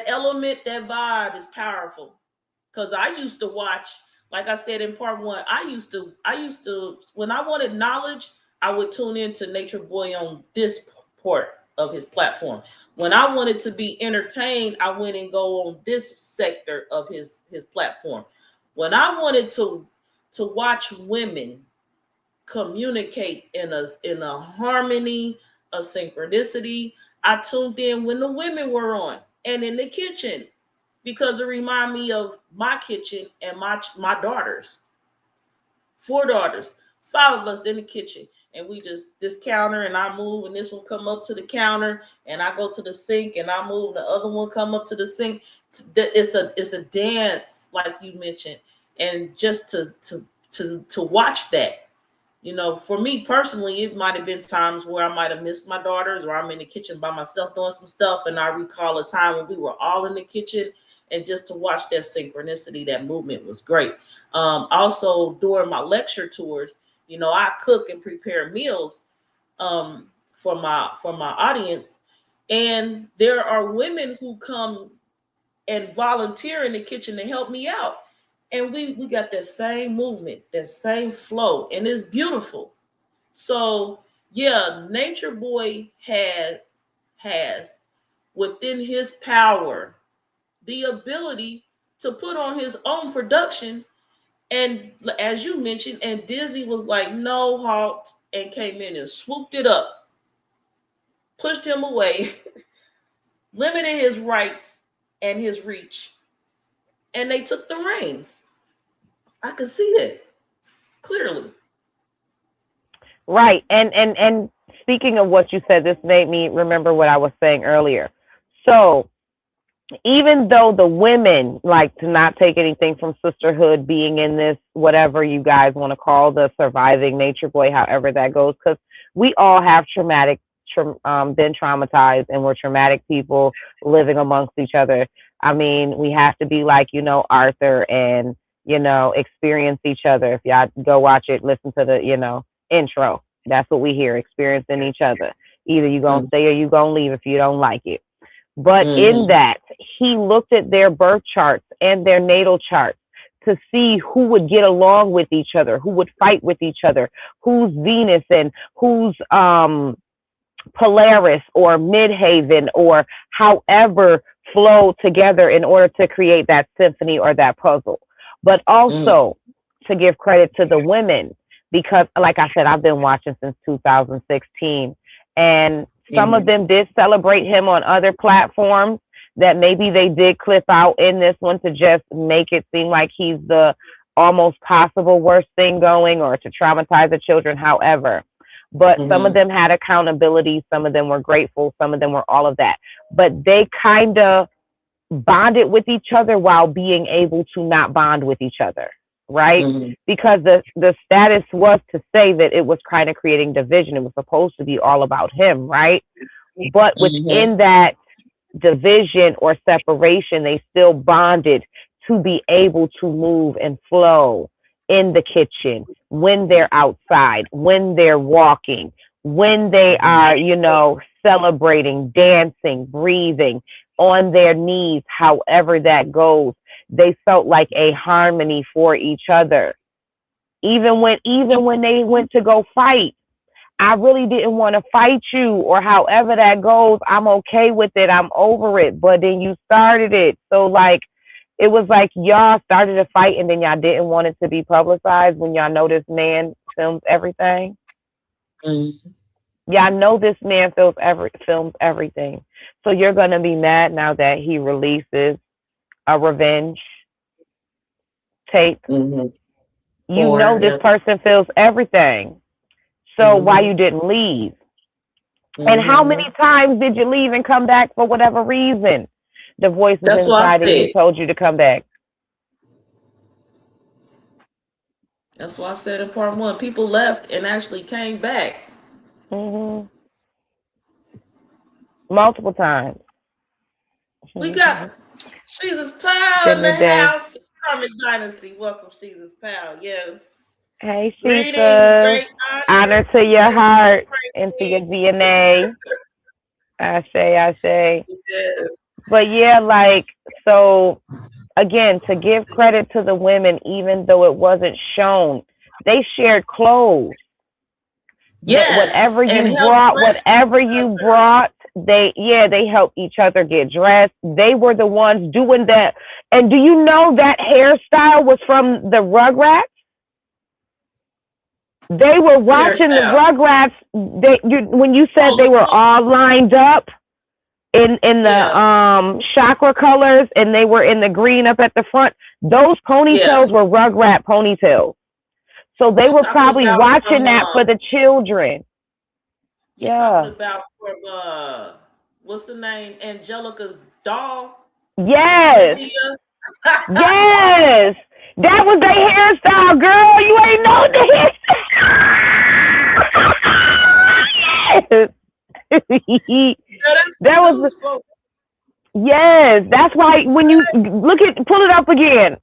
element, that vibe is powerful. Because I used to watch, like I said in part 1, I used to when I wanted knowledge, I would tune into Natureboy on this part of his platform. When I wanted to be entertained, I went and go on this sector of his platform. When I wanted to watch women communicate in a harmony, a synchronicity, I tuned in when the women were on and in the kitchen, because it reminded me of my kitchen and my daughters. 4 daughters, 5 of us in the kitchen. And we just, this counter, and I move, and this one come up to the counter, and I go to the sink, and I move, and the other one come up to the sink. It's a dance, like you mentioned, and just to watch that, You know, for me personally, it might have been times where I might have missed my daughters, or I'm in the kitchen by myself doing some stuff, and I recall a time when we were all in the kitchen, and just to watch that synchronicity, that movement was great. Also, during my lecture tours, you know, I cook and prepare meals for my audience, and there are women who come and volunteer in the kitchen to help me out. And we got that same movement, that same flow, and it's beautiful. So yeah, Nature Boy has within his power the ability to put on his own production. And as you mentioned, and Disney was like, no halt, and came in and swooped it up, pushed him away, limited his rights and his reach, and they took the reins. I could see that clearly. Right. And speaking of what you said, this made me remember what I was saying earlier. So even though the women, like, to not take anything from sisterhood being in this, whatever you guys want to call the surviving Nature Boy, however that goes, because we all have been traumatized, and we're traumatic people living amongst each other. I mean, we have to be like, you know, Arthur, and, you know, experience each other. If y'all go watch it, listen to the, you know, intro. That's what we hear, experiencing each other. Either you gonna stay or you gonna leave if you don't like it. But in that, he looked at their birth charts and their natal charts to see who would get along with each other, who would fight with each other, who's Venus and who's Polaris or Midhaven, or however flow together in order to create that symphony or that puzzle. But also to give credit to the women, because like I said, I've been watching since 2016, and some of them did celebrate him on other platforms that maybe they did clip out in this one to just make it seem like he's the almost possible worst thing going, or to traumatize the children, however. But some of them had accountability, some of them were grateful, some of them were all of that. But they kind of bonded with each other while being able to not bond with each other, right? Because the status was to say that it was kind of creating division. It was supposed to be all about him, right? But within that division or separation, they still bonded to be able to move and flow in the kitchen, when they're outside, when they're walking, when they are, you know, celebrating, dancing, breathing, on their knees, however that goes. They felt like a harmony for each other. Even when they went to go fight, I really didn't want to fight you, or however that goes, I'm okay with it, I'm over it. But then you started it. So like, it was like y'all started a fight and then y'all didn't want it to be publicized when y'all know this man films everything. Y'all know this man films everything. So you're going to be mad now that he releases a revenge tape. You know this person films everything. So why you didn't leave? And how many times did you leave and come back for whatever reason? The voices inside of you told you to come back. That's why I said in part one, people left and actually came back. Multiple times. We got She's Pal in the house. Karmic Dynasty. Welcome, She's Pal. Yes. Hey, Sheila. Honor to your heart and to your DNA. I say. Yes. But yeah, like, so again, to give credit to the women, even though it wasn't shown, they shared clothes. Yes. Whatever you brought, they helped each other get dressed. They were the ones doing that. And do you know that hairstyle was from the Rugrats? They were watching the Rugrats. When you said they were all lined up in the chakra colors, and they were in the green up at the front, those ponytails were Rugrat ponytails. So they were probably watching that for the children. You're talking about from what's the name? Angelica's doll? Yes. Yes. That was their hairstyle, girl. You ain't know the hairstyle. Yeah, that's That the was news, folks. yes. That's why when you look at pull it up again,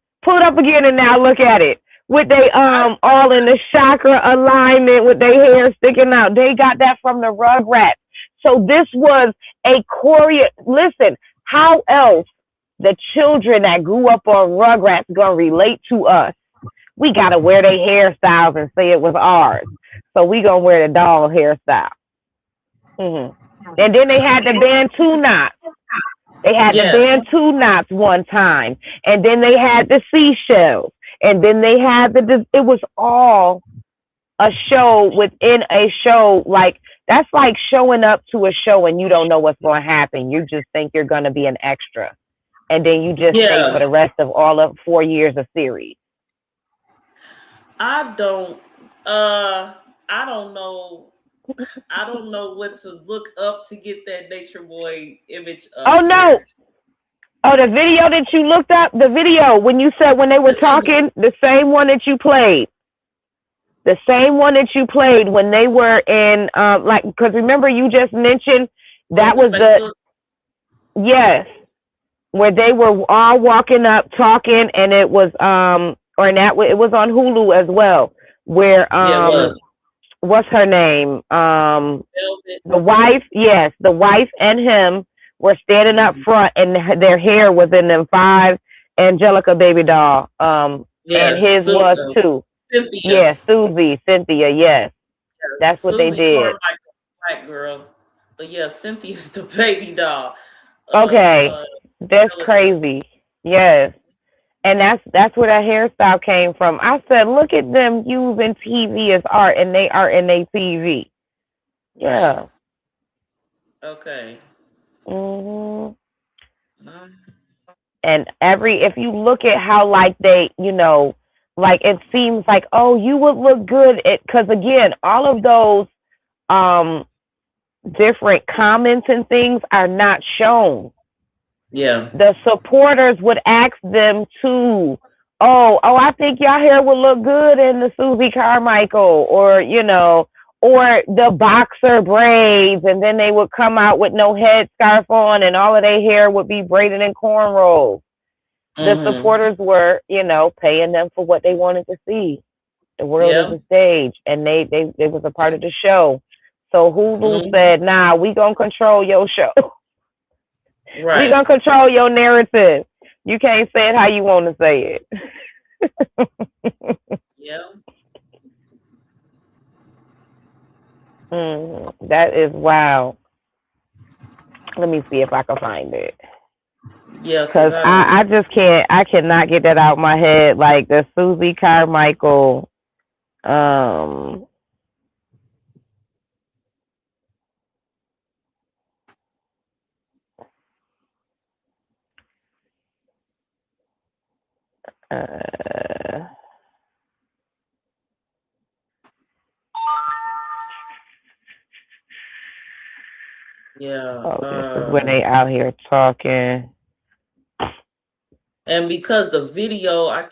and now look at it with they I all in the chakra alignment with their hair sticking out. They got that from the Rugrats. So this was a choreo. Listen, how else the children that grew up on Rugrats gonna relate to us? We gotta wear their hairstyles and say it was ours. So we gonna wear the doll hairstyle. hmm And then they had the Bantu knot. They had the yes, Bantu knots one time, and then they had the seashells, and then they had the. It was all a show within a show. Like that's like showing up to a show and you don't know what's going to happen. You just think you're going to be an extra, and then you just stay for yeah. the rest of all of 4 years of series. I don't. I don't know. I don't know what to look up to get that Nature Boy image Oh up no! here. Oh, the video that you looked up, the video when you said when they were It's in talking, the same one that you played. The same one that you played when they were in, like, because remember you just mentioned that on the was the, Facebook. yes, where they were all walking up talking, and it was, or that it was on Hulu as well, where, Yeah, it was. what's her name? Velvet. The wife, yes, the wife and him were standing up front, and their hair was in them five Angelica baby doll, and Yes, his was too. Cynthia. Yeah, Susie, Cynthia, yes. That's what they Susie did. Carmichael, black girl. But yeah, Cynthia's the baby doll of Okay, that's Angelica. crazy. Yes, and that's where that hairstyle came from. I said, look at them using TV as art, and they are in a TV. Right. Yeah. Okay. hmm Um, And if you look at how like they, like it seems like, oh, you would look good because again, all of those um different comments and things are not shown. yeah. The supporters would ask them to, oh, I think your hair would look good in the Susie Carmichael, or the boxer braids, and then they would come out with no headscarf on, and all of their hair would be braided in cornrows. The Mm-hmm. supporters were, paying them for what they wanted to see. The world is Yeah. a stage, and they was a part of the show. So Hulu Mm-hmm. said, "Nah, we gonna control your show." We Right. gonna control your narrative. You can't say it how you want to say it. Yeah. That is wow. Let me see if I can find it. Yeah, because Cause I don't. I just can't. I cannot get that out of my head. Like the Susie Carmichael. Um. Uh, Yeah. oh, this is when they out here talking. And because the video, I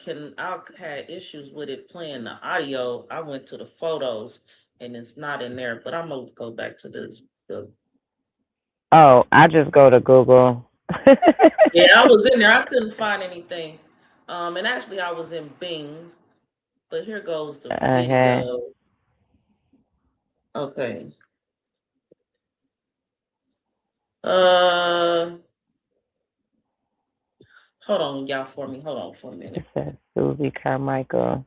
had issues with it playing the audio. I went to the photos and it's not in there. But I'm gonna go back to this. Oh, I just go to Google. Yeah, I was in there. I couldn't find anything. And actually, I was in Bing. But here goes the Okay. video. Okay. Uh, hold on, y'all, for me. Hold on for a It minute. says Susie Carmichael.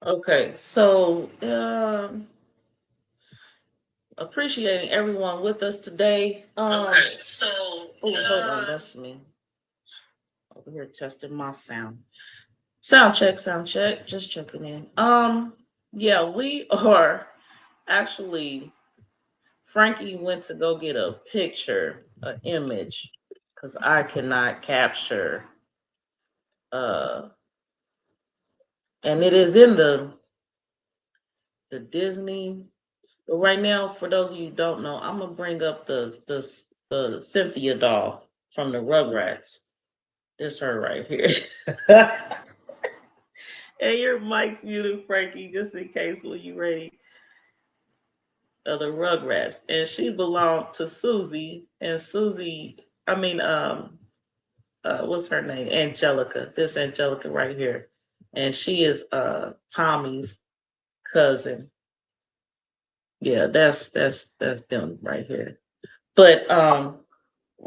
Okay, so appreciating everyone with us today. Okay, so hold on, that's me over here testing my sound. Sound check, just checking in. Yeah, we are actually Frankie went to go get a picture, an image, because I cannot capture and it is in the Disney. But right now, for those of you who don't know, I'm gonna bring up the Cynthia doll from the Rugrats. It's her right here. And your mic's muted, Frankie, just in case when you ready. Of the Rugrats, and she belonged to Susie, and Susie, what's her name? Angelica. This Angelica right here, and she is Tommy's cousin. Yeah, that's them right here. But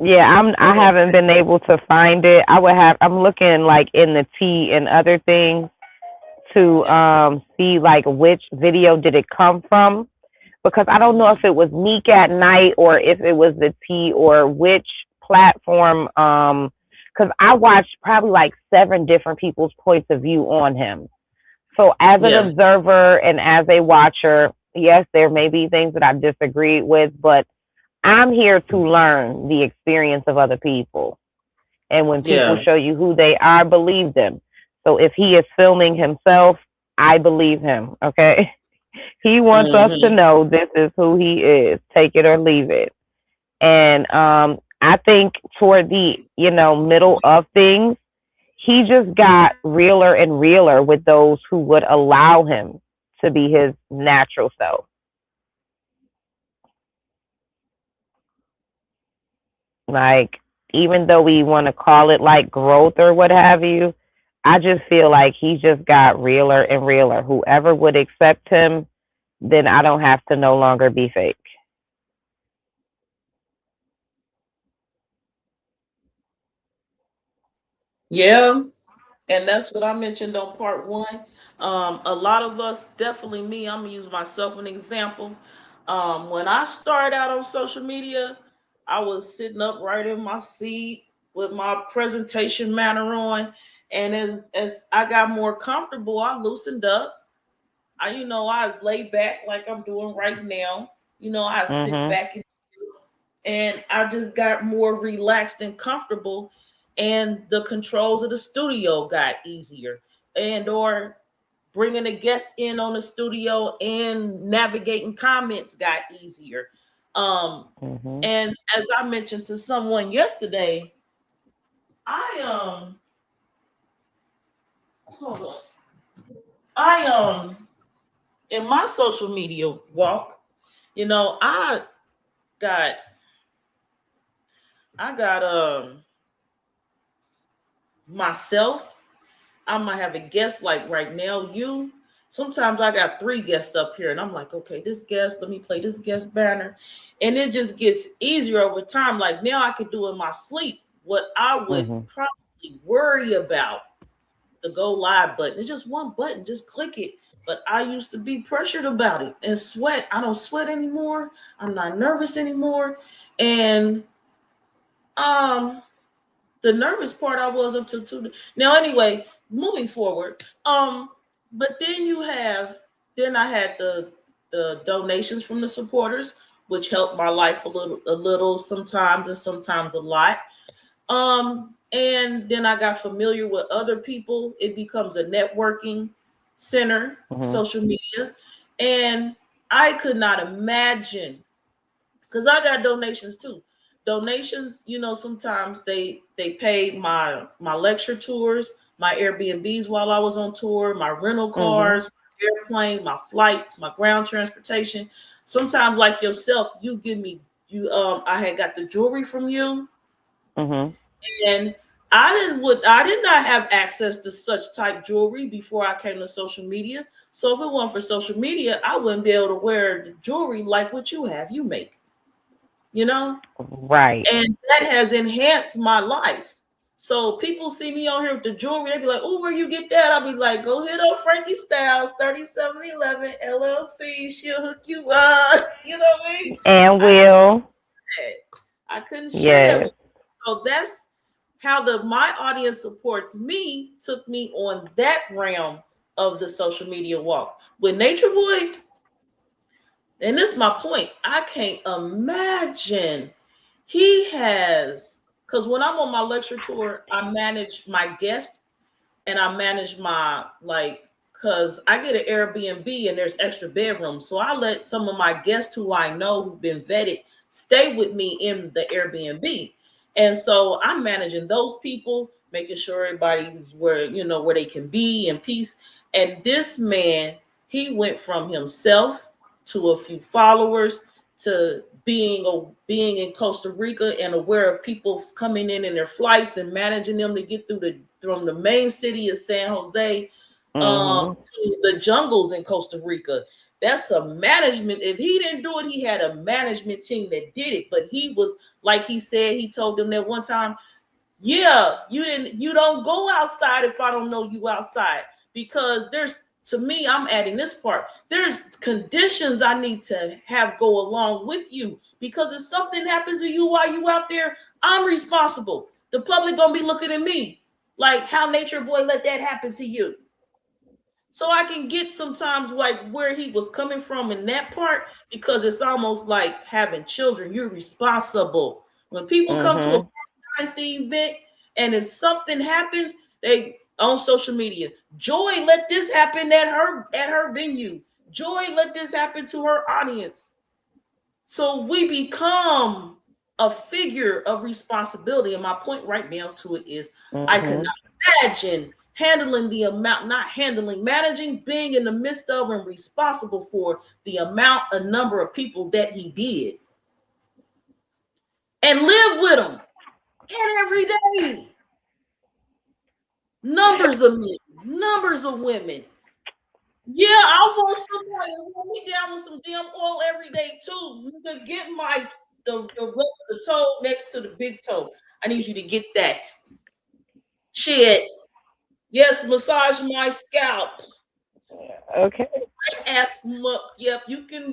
Yeah, I haven't been able to find it. I'm looking like in the T and other things to see like which video did it come from, because I don't know if it was Meek at Night or if it was the T or which platform. Because I watched probably like 7 different people's points of view on him. So as an observer and as a watcher, yes, there may be things that I disagreed with, but I'm here to learn the experience of other people. And when people show you who they are, believe them. So if he is filming himself, I believe him. Okay. He wants us to know this is who he is. Take it or leave it. And I think toward the, middle of things, he just got realer and realer with those who would allow him to be his natural self. Like, even though we want to call it like growth or what have you, I just feel like he just got realer and realer. Whoever would accept him, then I don't have to no longer be fake. Yeah, and that's what I mentioned on part 1. A lot of us, definitely me, I'm gonna use myself an example. When I started out on social media, I was sitting up right in my seat with my presentation manner on, and as I got more comfortable, I loosened up. I lay back like I'm doing right now. I sit back and I just got more relaxed and comfortable, and the controls of the studio got easier, and or bringing a guest in on the studio and navigating comments got easier. And as I mentioned to someone yesterday, I hold on. I in my social media walk, I got myself. I'm gonna have a guest like right now. Sometimes I got 3 guests up here, and I'm like, okay, this guest, let me play this guest banner, and it just gets easier over time. Like now, I could do in my sleep what I would probably worry about. The go live button. It's just one button, just click it. But I used to be pressured about it and sweat. I don't sweat anymore. I'm not nervous anymore, and the nervous part I was up to 2. Now, anyway, moving forward, but then I had the donations from the supporters, which helped my life a little sometimes, and sometimes a lot. And then I got familiar with other people. It becomes a networking center, social media, and I could not imagine, because I got donations too. Donations, sometimes they pay my lecture tours, my Airbnbs while I was on tour, my rental cars, airplanes, my flights, my ground transportation. Sometimes, like yourself, you give me I had got the jewelry from you, and I did not have access to such type jewelry before I came to social media. So if it weren't for social media, I wouldn't be able to wear the jewelry like what you have. You make. Right. And that has enhanced my life. So people see me on here with the jewelry, they be like, "Oh, where you get that?" I'll be like, "Go hit up Frankie Styles, 3711 LLC. She'll hook you up." You know what I mean? And will. I couldn't share that Yes. with you. So that's how my audience supports me, took me on that realm of the social media walk. With Natureboy, and this is my point, I can't imagine he has, because when I'm on my lecture tour, I manage my guests and I manage my, like, because I get an Airbnb and there's extra bedrooms. So I let some of my guests who I know who've been vetted stay with me in the Airbnb. And so I'm managing those people, making sure everybody's where, where they can be in peace. And this man, he went from himself to a few followers to being in Costa Rica and aware of people coming in their flights and managing them to get from the main city of San Jose to the jungles in Costa Rica. That's a management. If he didn't do it, he had a management team that did it. But he was, like he said, he told them that one time, "Yeah, you don't go outside if I don't know you outside, because to me, I'm adding this part. There's conditions I need to have go along with you, because if something happens to you while you out there, I'm responsible. The public gonna be looking at me like, how Natureboy let that happen to you?" So I can get sometimes like where he was coming from in that part, because it's almost like having children. You're responsible. When people come to a dynasty event, and if something happens, they on social media, "Joy let this happen at her venue. Joy let this happen to her audience." So we become a figure of responsibility. And my point right now to it is, I cannot imagine managing, being in the midst of and responsible for the number of people that he did, and live with them and every day. Numbers of men, numbers of women. Yeah, I want somebody to hold me down with some damn oil every day too. You can get the toe next to the big toe. I need you to get that. Shit. Yes, massage my scalp. Okay. Ass muck. Yep, you can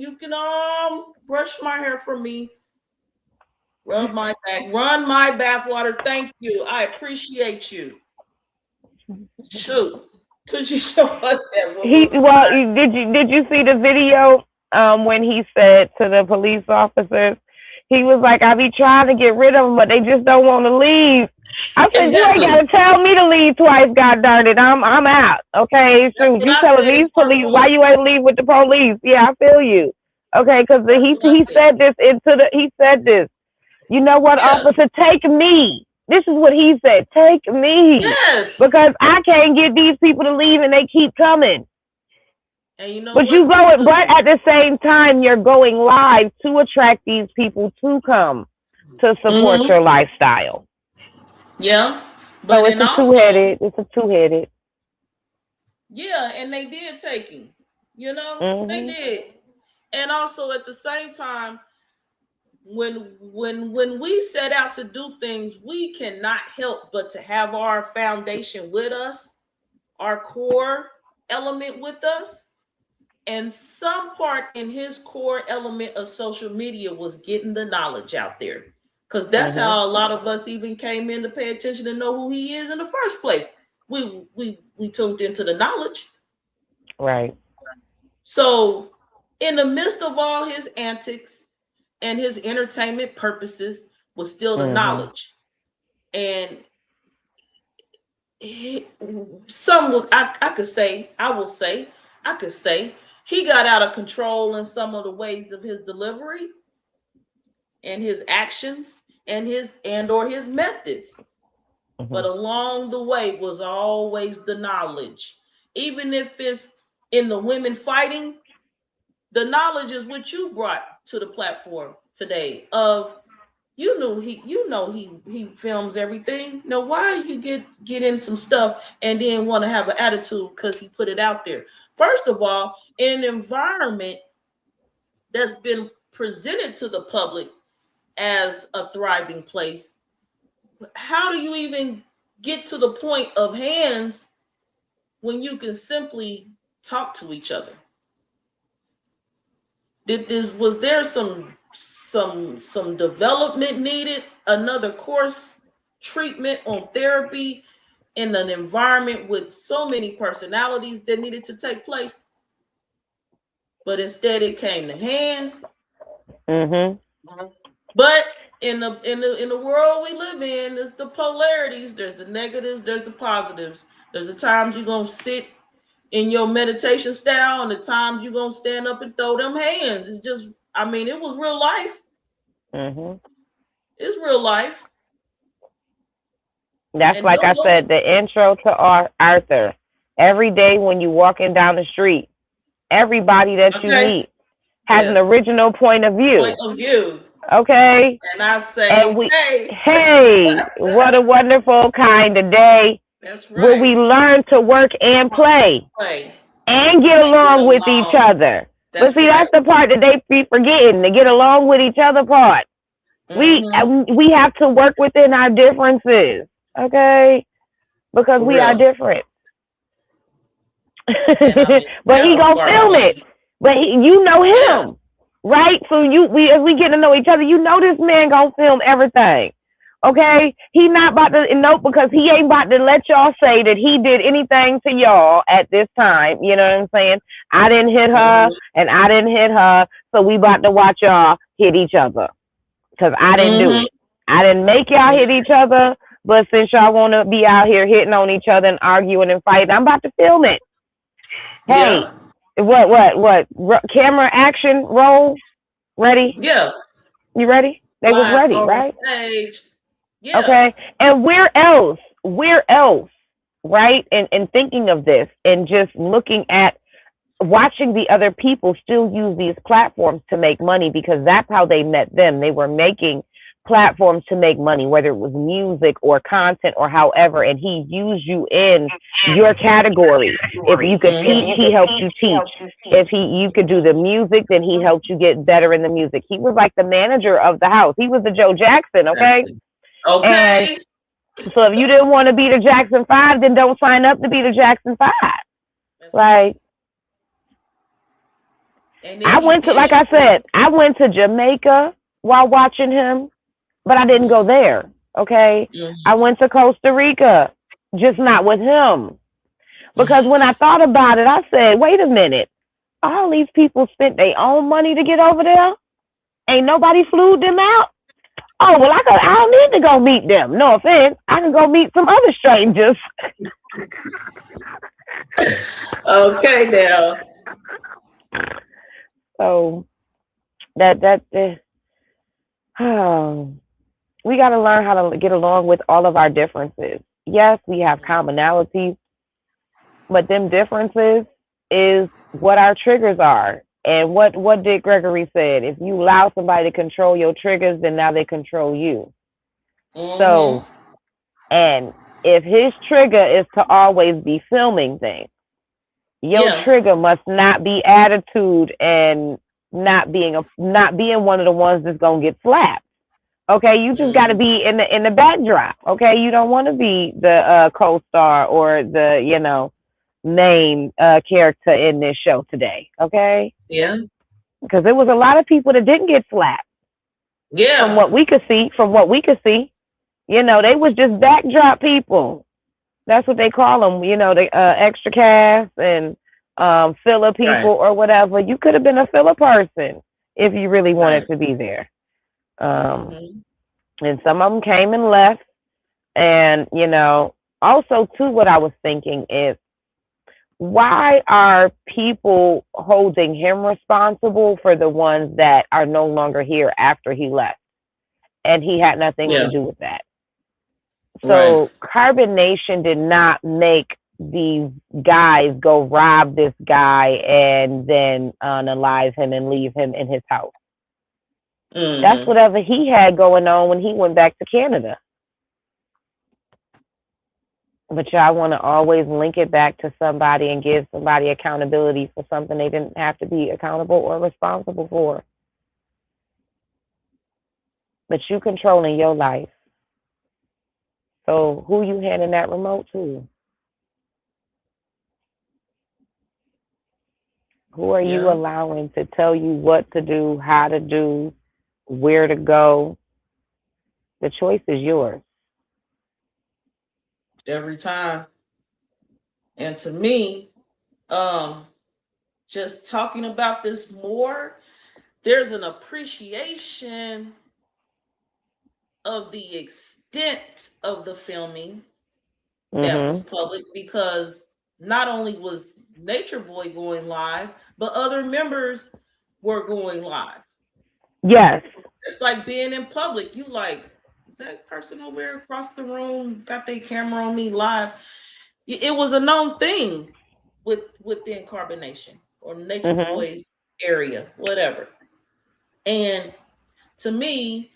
brush my hair for me. Rub my back. Run my bathwater. Thank you. I appreciate you. Shoot. Could you show us that one more time? Did you see the video when he said to the police officers, he was like, "I be trying to get rid of them, but they just don't want to leave." I said, Exactly. "You ain't gotta tell me to leave twice, god darn it. I'm out." Okay, shoot. You telling these police why you ain't leave with the police? Yeah, I feel you. Okay, because he said this. You know what, officer? Take me. This is what he said. Take me. Yes. Because I can't get these people to leave and they keep coming. And you know but at the same time, you're going live to attract these people to come to support your lifestyle. Yeah. But it's a two-headed. Yeah, and they did take him. They did. And also at the same time, when we set out to do things, we cannot help but to have our foundation with us, our core element with us. And some part in his core element of social media was getting the knowledge out there. Because that's how a lot of us even came in to pay attention to know who he is in the first place. We tuned into the knowledge. Right. So in the midst of all his antics and his entertainment purposes was still the knowledge. And I could say he got out of control in some of the ways of his delivery and his actions and his methods. But along the way was always the knowledge. Even if it's in the women fighting, the knowledge is what you brought to the platform today of, he films everything. Now, why do you get in some stuff and then want to have an attitude because he put it out there? First of all, in an environment that's been presented to the public as a thriving place, how do you even get to the point of hands when you can simply talk to each other? Was there some development needed, another course treatment on therapy in an environment with so many personalities that needed to take place? But instead it came to hands. But in the world we live in, there's the polarities, there's the negatives, there's the positives. There's the times you're gonna sit in your meditation style and the times you're gonna stand up and throw them hands. It's just, I mean, it was real life. It's real life. That's and like I said, the intro to Arthur. Every day when you walking down the street, everybody that you meet has an original point of view. Okay. And I say, hey, what a wonderful kind of day. That's right. Where we learn to work and play. And get along with each other. But see, that's the part that they be forgetting, the get along with each other part. We have to work within our differences, okay? Because we are different. But he gonna film it. But you know him, right? So as we get to know each other, you know this man gonna film everything. Okay, he not about to because he ain't about to let y'all say that he did anything to y'all at this time. You know what I'm saying? I didn't hit her and I didn't hit her, so we about to watch y'all hit each other because I didn't do it. I didn't make y'all hit each other, but since y'all want to be out here hitting on each other and arguing and fighting, I'm about to film it. Hey, what? Camera action roll. Ready? Yeah. You ready? They was ready, right? Stage. Yeah. Okay. And where else, right? And thinking of this and just looking at watching the other people still use these platforms to make money because that's how they met them. They were making platforms to make money, whether it was music or content or however, and he used you in your category. If you could teach, he helped you teach. If you could do the music, then he helped you get better in the music. He was like the manager of the house. He was the Joe Jackson, okay? Okay. And so if you didn't want to be the Jackson 5, then don't sign up to be the Jackson 5. Like, I went to, like I said, I went to Jamaica while watching him, but I didn't go there, okay? I went to Costa Rica, just not with him. Because when I thought about it, I said, wait a minute. All these people spent their own money to get over there? Ain't nobody flew them out? Oh, well, I don't need to go meet them. No offense. I can go meet some other strangers. Okay, now. So, we got to learn how to get along with all of our differences. Yes, we have commonalities, but them differences is what our triggers are. And what Dick Gregory said, if you allow somebody to control your triggers, then now they control you. So, and if his trigger is to always be filming things, your trigger must not be attitude and not being one of the ones that's gonna get slapped. Okay, you just got to be in the backdrop. Okay, you don't want to be the co-star or the main character in this show today. Okay. Yeah. Because there was a lot of people that didn't get slapped. Yeah. From what we could see, they was just backdrop people. That's what they call them. The extra cast and filler people or whatever. You could have been a filler person if you really wanted to be there. And some of them came and left. And, also too, what I was thinking is, why are people holding him responsible for the ones that are no longer here after he left? And he had nothing to do with that. So Carbon Nation did not make these guys go rob this guy and then unalive him and leave him in his house. That's whatever he had going on when he went back to Canada. But y'all want to always link it back to somebody and give somebody accountability for something they didn't have to be accountable or responsible for. But you controlling your life. So who you handing that remote to? Who are you Yeah. allowing to tell you what to do, how to do, where to go? The choice is yours. Every time. And to me, just talking about this more, there's an appreciation of the extent of the filming that was public, because not only was Natureboy going live, but other members were going live. Yes. It's like being in public. You like, is that person over there across the room got their camera on me live? It was a known thing within Carbonation or Natureboy's area, whatever. And to me,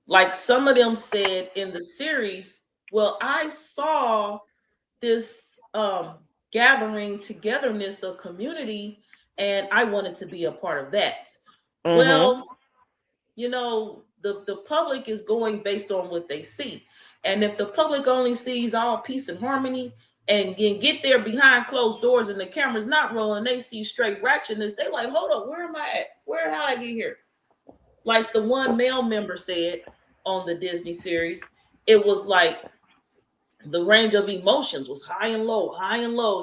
like some of them said in the series, well, I saw this gathering togetherness of community, and I wanted to be a part of that. Well, you know, the public is going based on what they see. And if the public only sees all peace and harmony and get there behind closed doors and the camera's not rolling, they see straight ratchetness, they like, hold up, where am I at? How I get here? Like the one male member said on the Disney series, it was like the range of emotions was high and low,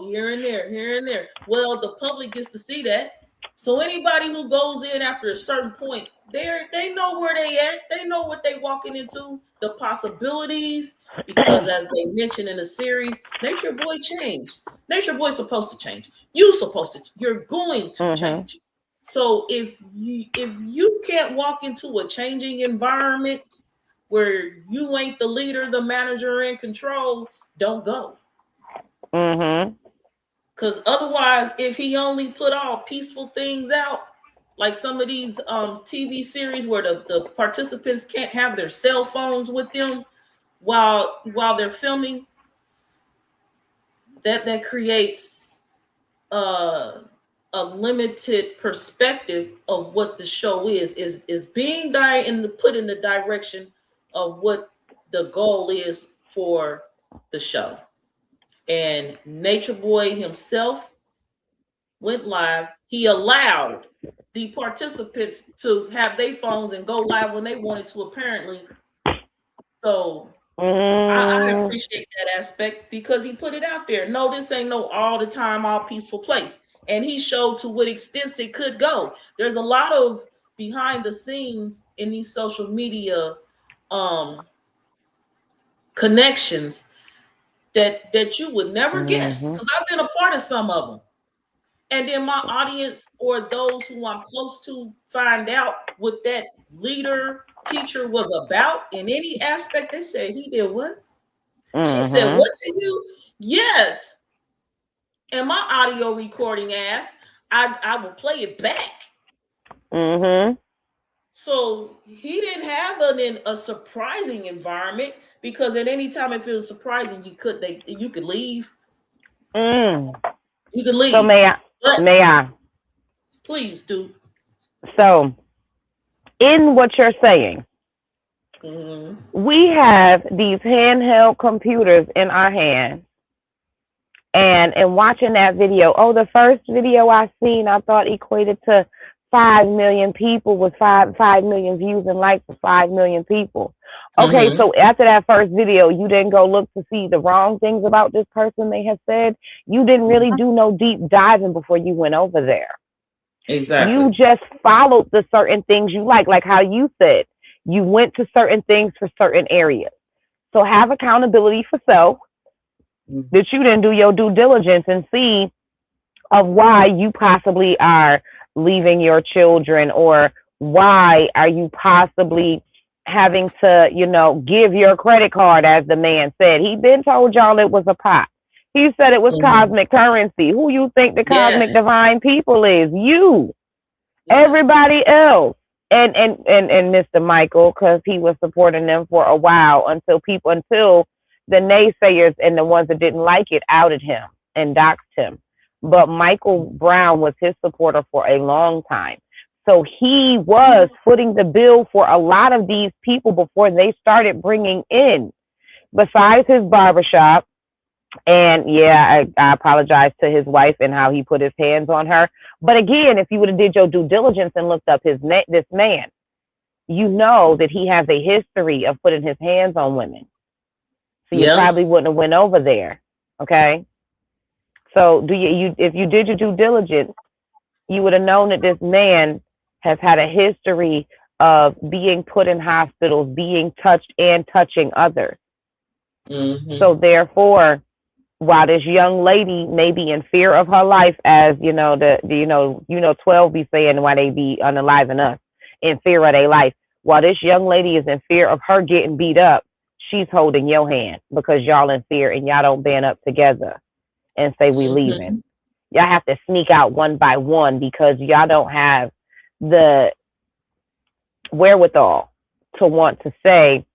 here and there, here and there. Well, the public gets to see that. So anybody who goes in after a certain point, they know where they at. They know what they walking into, the possibilities, because as they mentioned in the series, Natureboy changed. Natureboy's supposed to change. You're going to change. So if you can't walk into a changing environment where you ain't the leader, the manager in control, don't go. Because otherwise, if he only put all peaceful things out, like some of these TV series where the participants can't have their cell phones with them while they're filming, that creates a limited perspective of what the show is being put in the direction of what the goal is for the show. And Natureboy himself went live. He allowed the participants to have their phones and go live when they wanted to, apparently. So I appreciate that aspect, because he put it out there. No, this ain't no all the time, all peaceful place. And he showed to what extent it could go. There's a lot of behind the scenes in these social media connections that you would never guess, because I've been a part of some of them. And then my audience or those who I'm close to find out what that leader, teacher was about in any aspect. They said, he did what? She said, what to you? Yes. And my audio recording ass, I will play it back. So he didn't have a surprising environment, because at any time it feels surprising, you could leave. You could leave. So may I? Please do. So, in what you're saying, we have these handheld computers in our hands, and in watching that video, the first video I seen, I thought equated to 5 million people with 5 million views and likes for 5 million people. Okay, so after that first video, you didn't go look to see the wrong things about this person they have said. You didn't really do no deep diving before you went over there. Exactly. You just followed the certain things you like how you said. You went to certain things for certain areas. So have accountability for self, that you didn't do your due diligence and see of why you possibly are leaving your children, or why are you possibly having to, give your credit card, as the man said. He been told y'all it was a pot. He said it was cosmic currency. Who you think the cosmic divine people is? You. Everybody else. And Mr. Michael, because he was supporting them for a while until the naysayers and the ones that didn't like it outed him and doxed him. But Michael Brown was his supporter for a long time. So he was footing the bill for a lot of these people before they started bringing in besides his barbershop, and yeah, I apologize to his wife and how he put his hands on her. But again, if you would have did your due diligence and looked up this man, you know that he has a history of putting his hands on women. So you probably wouldn't have went over there. Okay. So do you if you did your due diligence, you would have known that this man has had a history of being put in hospitals, being touched and touching others. So therefore, while this young lady may be in fear of her life, as you know, 12 be saying why they be unaliving us in fear of their life. While this young lady is in fear of her getting beat up, she's holding your hand because y'all in fear and y'all don't band up together and say we leaving. Y'all have to sneak out one by one because y'all don't have the wherewithal to want to say,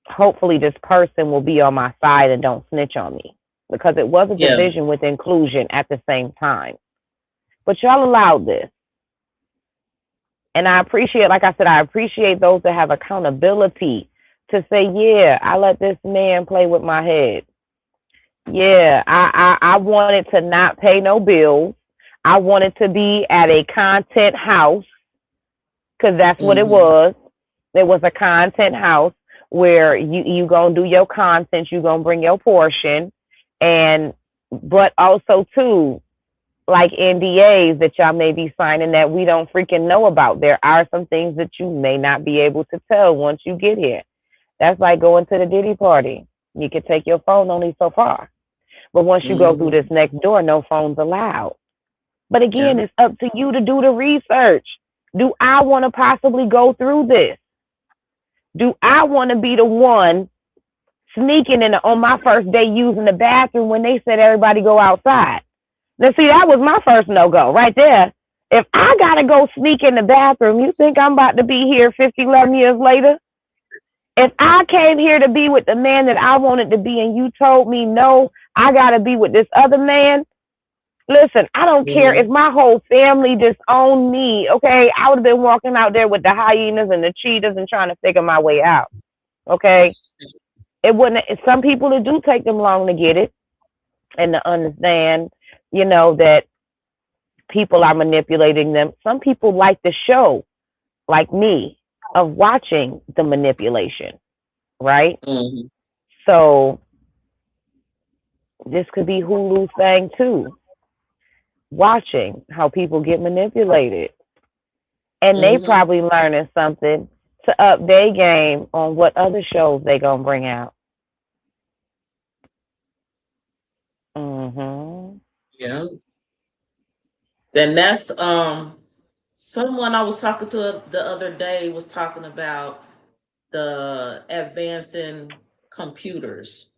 hopefully this person will be on my side and don't snitch on me, because it was a division with inclusion at the same time. But y'all allowed this. And I appreciate, like I said, I appreciate those that have accountability to say, yeah, I let this man play with my head. Yeah, I wanted to not pay no bills. I wanted to be at a content house, because that's what it was. It was a content house where you gonna do your content, you gonna bring your portion, but also too, like NDAs that y'all may be signing that we don't freaking know about. There are some things that you may not be able to tell once you get here. That's like going to the Diddy party. You can take your phone only so far. But once you go through this next door, no phones allowed. But again, it's up to you to do the research. Do I want to possibly go through this? Do I want to be the one sneaking in on my first day using the bathroom when they said everybody go outside? Now, see, that was my first no-go right there. If I got to go sneak in the bathroom, you think I'm about to be here 50, 11 years later? If I came here to be with the man that I wanted to be and you told me, no, I got to be with this other man, listen, I don't care if my whole family disowned me, okay? I would have been walking out there with the hyenas and the cheetahs and trying to figure my way out, okay? It wouldn't. Some people, it do take them long to get it and to understand, that people are manipulating them. Some people like the show, like me, of watching the manipulation, right? So this could be Hulu's thing too, watching how people get manipulated. And they probably learning something to up their game on what other shows they gonna bring out. Yeah. Then that's someone I was talking to the other day was talking about the advancing computers.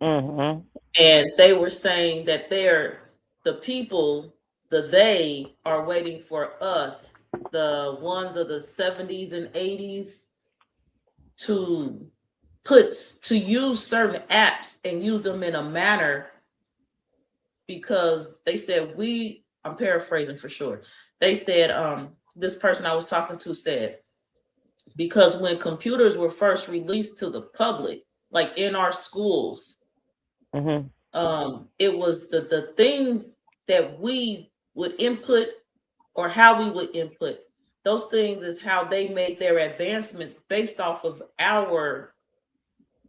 And they were saying that the people, they are waiting for us, the ones of the 70s and 80s, to use certain apps and use them in a manner, because they said I'm paraphrasing for sure. They said, this person I was talking to said, because when computers were first released to the public, like in our schools, it was the things that we would input or how we would input. Those things is how they made their advancements based off of our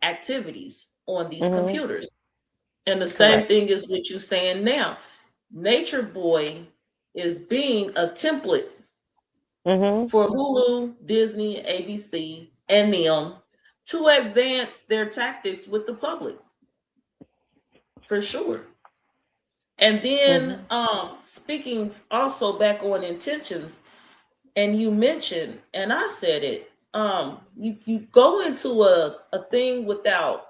activities on these computers. And the same thing is what you're saying now. Natureboy is being a template for Hulu, Disney, ABC, and them to advance their tactics with the public. For sure. And then speaking also back on intentions, and you mentioned, and I said it, you go into a thing without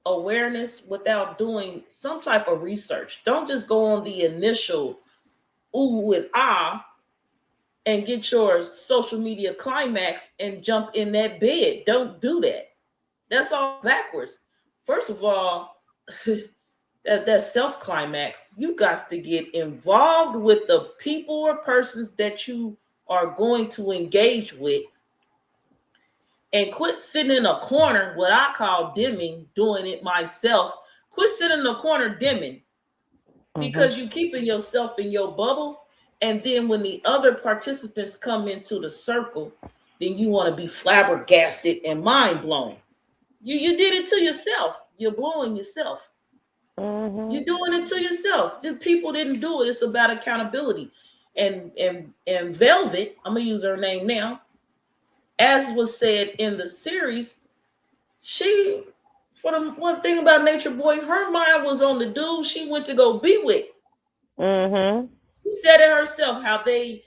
awareness, without doing some type of research. Don't just go on the initial ooh and ah and get your social media climax and jump in that bed. Don't do that. That's all backwards. First of all, that self-climax, you got to get involved with the people or persons that you are going to engage with and quit sitting in a corner, what I call dimming, doing it myself. Quit sitting in a corner dimming, because you keeping yourself in your bubble. And then when the other participants come into the circle, then you want to be flabbergasted and mind blown. You did it to yourself. You're blowing yourself. You're doing it to yourself. The people didn't do it. It's about accountability. And Velvet, I'm gonna use her name now, as was said in the series, she, for the one thing about Natureboy, her mind was on the dude she went to go be with. She said it herself, how they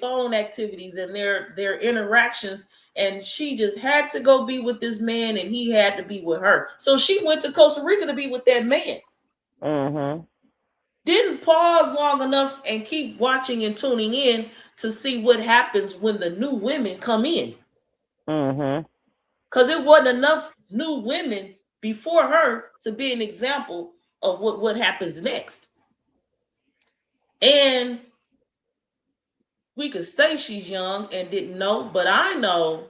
phone activities and their interactions, and she just had to go be with this man, and he had to be with her. So she went to Costa Rica to be with that man. Didn't pause long enough and keep watching and tuning in to see what happens when the new women come in. Because it wasn't enough new women before her to be an example of what happens next. And we could say she's young and didn't know, but I know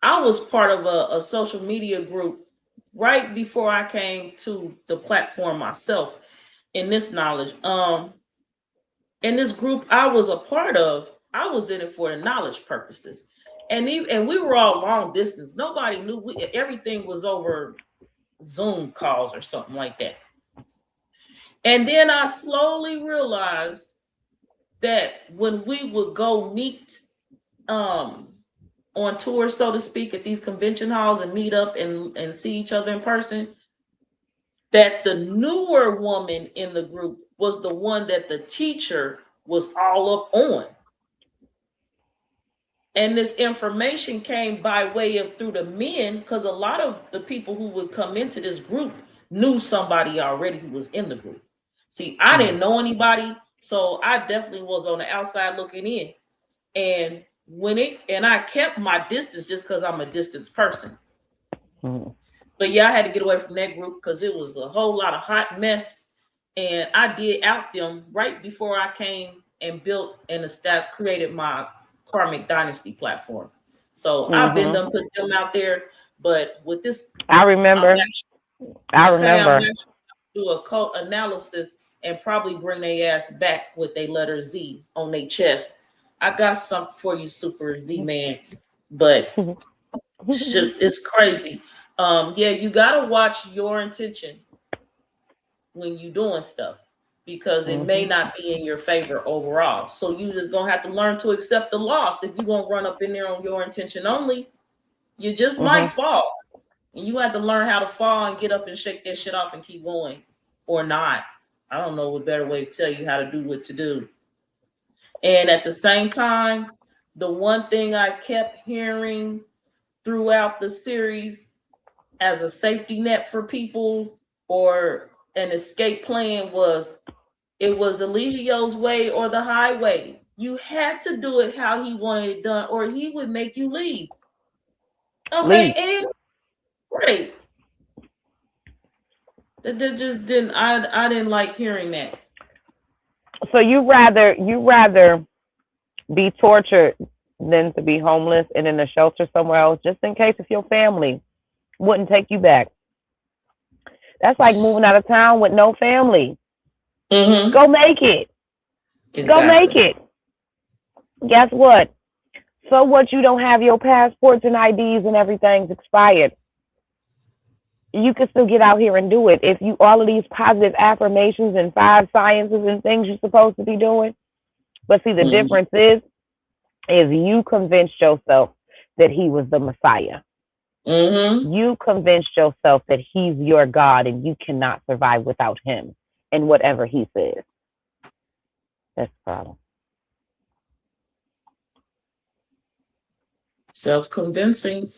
I was part of a social media group right before I came to the platform myself in this knowledge. In this group I was a part of, I was in it for the knowledge purposes. And we were all long distance. Nobody knew. Everything was over Zoom calls or something like that. And then I slowly realized that when we would go meet on tour, so to speak, at these convention halls and meet up and see each other in person, that the newer woman in the group was the one that the teacher was all up on. And this information came by way of through the men, because a lot of the people who would come into this group knew somebody already who was in the group. See, I didn't know anybody, so I definitely was on the outside looking in. And I kept my distance just because I'm a distance person. But yeah, I had to get away from that group because it was a whole lot of hot mess. And I did out them right before I came and built and created my Karmic Dynasty platform. So I've been done put them out there, but with this, I remember. I'm actually do a cult analysis and probably bring their ass back with a letter Z on their chest. I got something for you, Super Z man, but it's crazy. Yeah, you gotta watch your intention when you're doing stuff, because it may not be in your favor overall. So you just gonna have to learn to accept the loss. If you're gonna run up in there on your intention only, you just might fall. And you have to learn how to fall and get up and shake that shit off and keep going, or not. I don't know what better way to tell you how to do what to do. And at the same time, the one thing I kept hearing throughout the series as a safety net for people or an escape plan was, it was Eligio's way or the highway. You had to do it how he wanted it done, or he would make you leave. Okay, and great. That just didn't. I didn't like hearing that. So you rather be tortured than to be homeless and in a shelter somewhere else, just in case if your family wouldn't take you back. That's like moving out of town with no family. Go make it. Exactly. Go make it. Guess what? So what? You don't have your passports and IDs and everything's expired. You can still get out here and do it. If you all of these positive affirmations and 5 sciences and things you're supposed to be doing. But see, the difference is you convinced yourself that he was the Messiah. You convinced yourself that he's your God and you cannot survive without him and whatever he says. That's the problem. Self-convincing.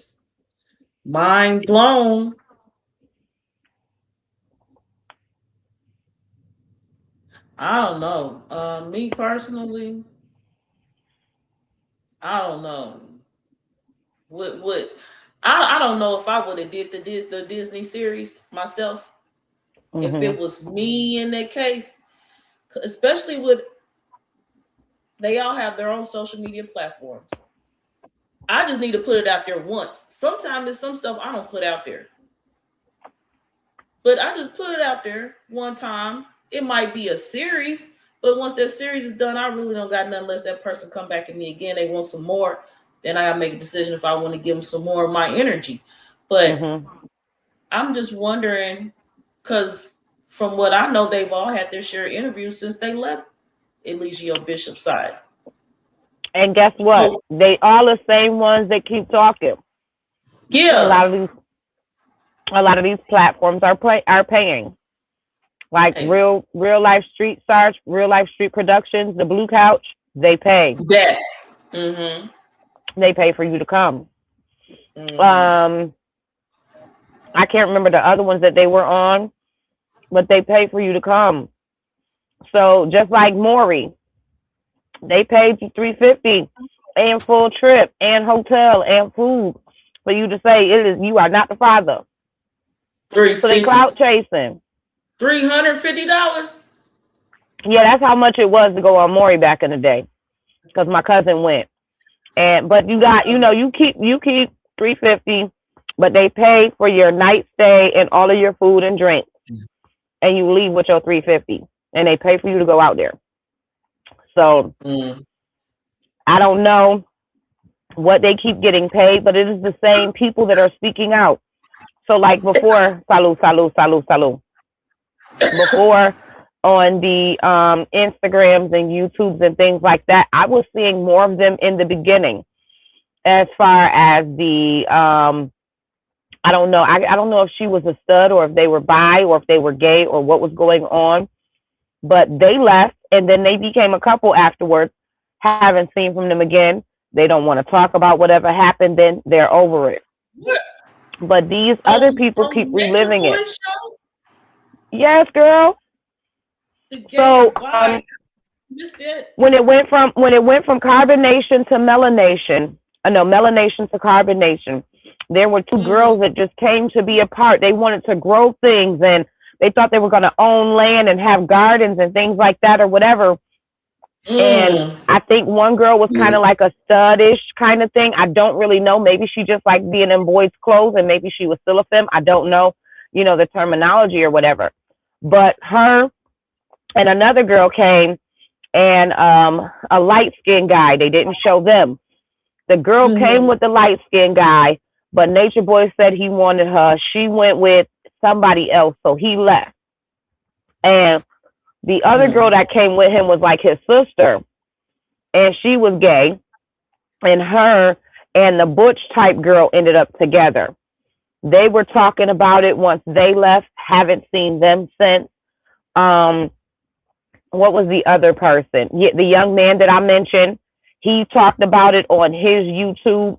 Mind blown. I don't know. Me personally, I don't know. I don't know if I would have did the Disney series myself. If it was me in that case, especially with, they all have their own social media platforms. I just need to put it out there once. Sometimes there's some stuff I don't put out there. But I just put it out there one time. It might be a series, but once that series is done, I really don't got nothing unless that person come back at me again. They want some more. Then I gotta make a decision if I want to give them some more of my energy. But I'm just wondering, because from what I know, they've all had their share of interviews since they left Elijah Bishop's side. And guess what? So, they all the same ones that keep talking. Yeah. A lot of these platforms are paying. Like real life street stars, real life street productions, the Blue Couch, they pay. Yeah. They pay for you to come. I can't remember the other ones that they were on, but they pay for you to come. So just like Maury, they paid you $350 and full trip and hotel and food for you to say you are not the father. So they clout chasing. $350. Yeah, that's how much it was to go on Maury back in the day, because my cousin went. But you got, you keep $350, but they pay for your night stay and all of your food and drink, and you leave with your $350, and they pay for you to go out there. So I don't know what they keep getting paid, but it is the same people that are speaking out. So like before, salud. Before on the Instagrams and YouTubes and things like that, I was seeing more of them in the beginning. As far as the I don't know. I don't know if she was a stud or if they were bi or if they were gay or what was going on. But they left and then they became a couple afterwards. Haven't seen from them again. They don't want to talk about whatever happened. Then they're over it. Yeah. But these other people keep reliving it. Show? Yes, girl. So when it went from carbonation to melanation, melanation to carbonation, there were two girls that just came to be a part. They wanted to grow things and they thought they were going to own land and have gardens and things like that or whatever. And I think one girl was kind of like a studish kind of thing. I don't really know. Maybe she just liked being in boys' clothes and maybe she was still a femme. I don't know, the terminology or whatever. But her and another girl came and a light-skinned guy. They didn't show them. The girl came with the light-skinned guy, but Natureboy said he wanted her. She went with somebody else, so he left. And the other girl that came with him was like his sister, and she was gay. And her and the butch type girl ended up together. They were talking about it once they left. Haven't seen them since. What was the other person? Yeah, the young man that I mentioned, he talked about it on his YouTube.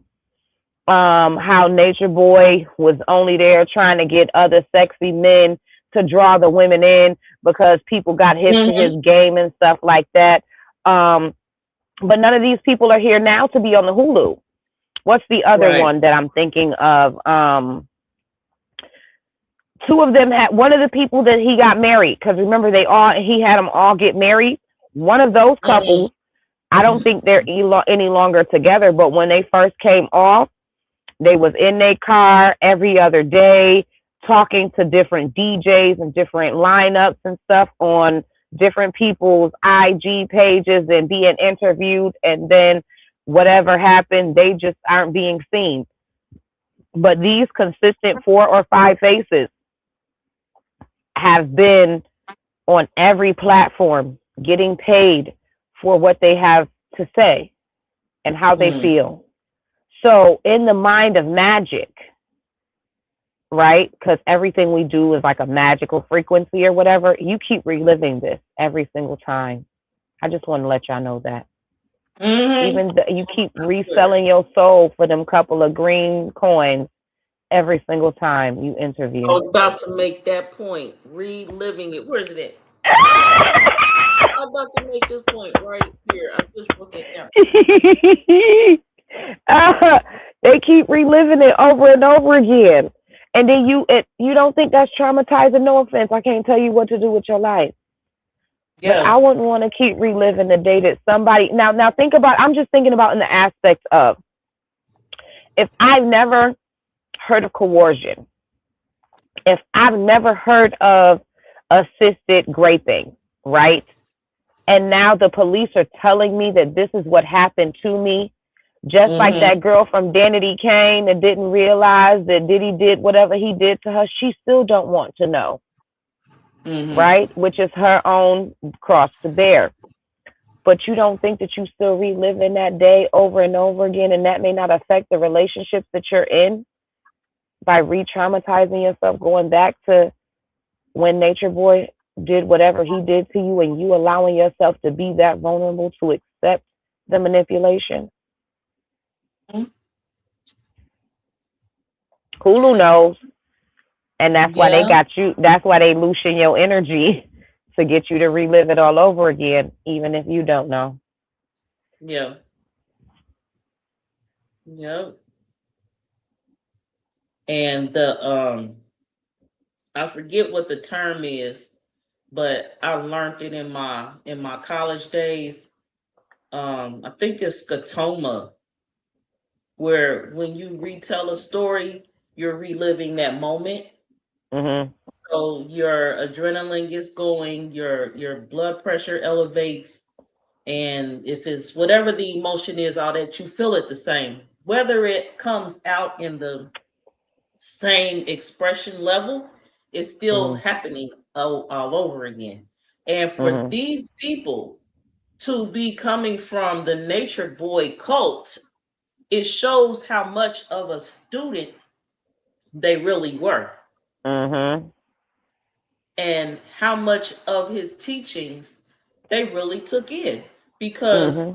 How Natureboy was only there trying to get other sexy men to draw the women in because people got hip to his game and stuff like that. But none of these people are here now to be on the Hulu. What's the other one that I'm thinking of? Two of them had, one of the people that he got married, because remember he had them all get married. One of those couples, I don't think they're any longer together, but when they first came off, they was in their car every other day, talking to different DJs and different lineups and stuff on different people's IG pages and being interviewed. And then whatever happened, they just aren't being seen. But these consistent 4 or 5 faces have been on every platform getting paid for what they have to say and how they feel. So in the mind of magic, right? Because everything we do is like a magical frequency or whatever. You keep reliving this every single time. I just want to let y'all know that. Even you keep reselling your soul for them couple of green coins every single time you interview. I was about to make that point. Reliving it. Where is it at? I'm about to make this point right here. I'm just looking at they keep reliving it over and over again. And then you don't think that's traumatizing? No offense. I can't tell you what to do with your life. Yeah. But I wouldn't want to keep reliving the day that somebody... Now think about... I'm just thinking about in the aspect of... If I've never heard of coercion, if I've never heard of assisted raping, right? And now the police are telling me that this is what happened to me, just like that girl from Danity Kane that didn't realize that Diddy did whatever he did to her, she still don't want to know, right? Which is her own cross to bear. But you don't think that you still reliving that day over and over again, and that may not affect the relationships that you're in by re-traumatizing yourself, going back to when Nature Boy did whatever he did to you, and you allowing yourself to be that vulnerable to accept the manipulation. Hulu knows, and that's why they got you. That's why they loosen your energy to get you to relive it all over again, even if you don't know. Yeah. And the I forget what the term is, but I learned it in my college days. I think it's scotoma, where when you retell a story, you're reliving that moment. So your adrenaline gets going, your blood pressure elevates, and if it's whatever the emotion is, all that, you feel it the same. Whether it comes out in the same expression level, it's still happening all over again. And for these people to be coming from the Nature Boy cult, it shows how much of a student they really were. And how much of his teachings they really took in. Because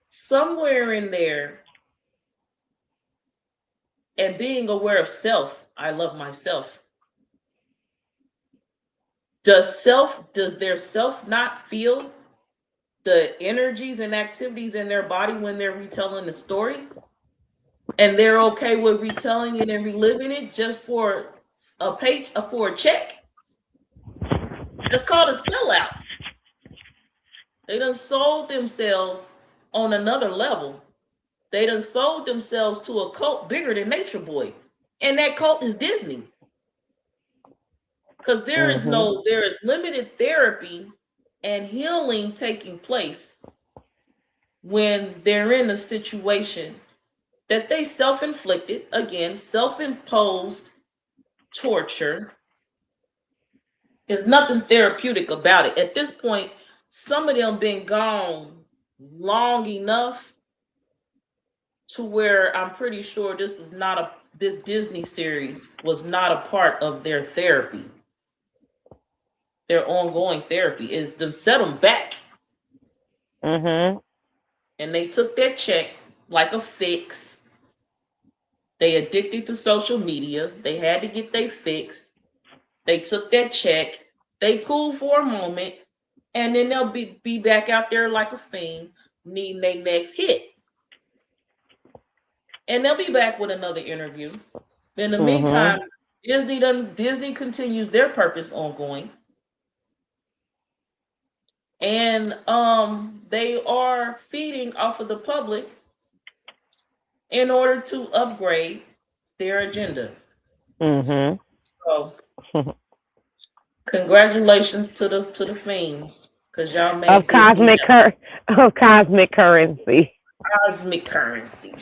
somewhere in there, and being aware of self, I love myself. Does their self not feel the energies and activities in their body when they're retelling the story? And they're okay with retelling it and reliving it just for for a check? It's called a sellout. They done sold themselves on another level. They done sold themselves to a cult bigger than Nature Boy. And that cult is Disney. Because there is limited therapy and healing taking place when they're in a situation that they self-inflicted, again, self-imposed torture. There's nothing therapeutic about it. At this point, some of them been gone long enough to where I'm pretty sure this Disney series was not a part of their therapy. Their ongoing therapy is to set them back. And they took their check like a fix. They addicted to social media. They had to get their fix. They took that check. They cool for a moment. And then they'll be back out there like a fiend, needing their next hit. And they'll be back with another interview. In the meantime, Disney continues their purpose ongoing. And they are feeding off of the public in order to upgrade their agenda. So congratulations to the fiends, because y'all made of cosmic currency. Cosmic currency.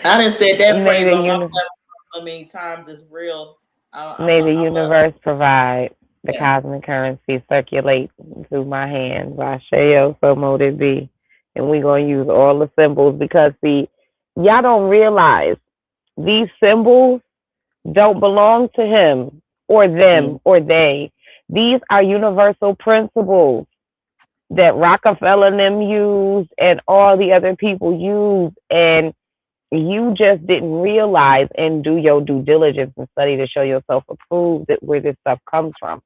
I done said that phrase on my platform so many times. It's real. May the universe provide the cosmic currency circulate through my hands. I shall, so mote it be. And we're going to use all the symbols because, see, y'all don't realize these symbols don't belong to him or them or they. These are universal principles that Rockefeller and them used and all the other people use. And you just didn't realize and do your due diligence and study to show yourself approved that where this stuff comes from.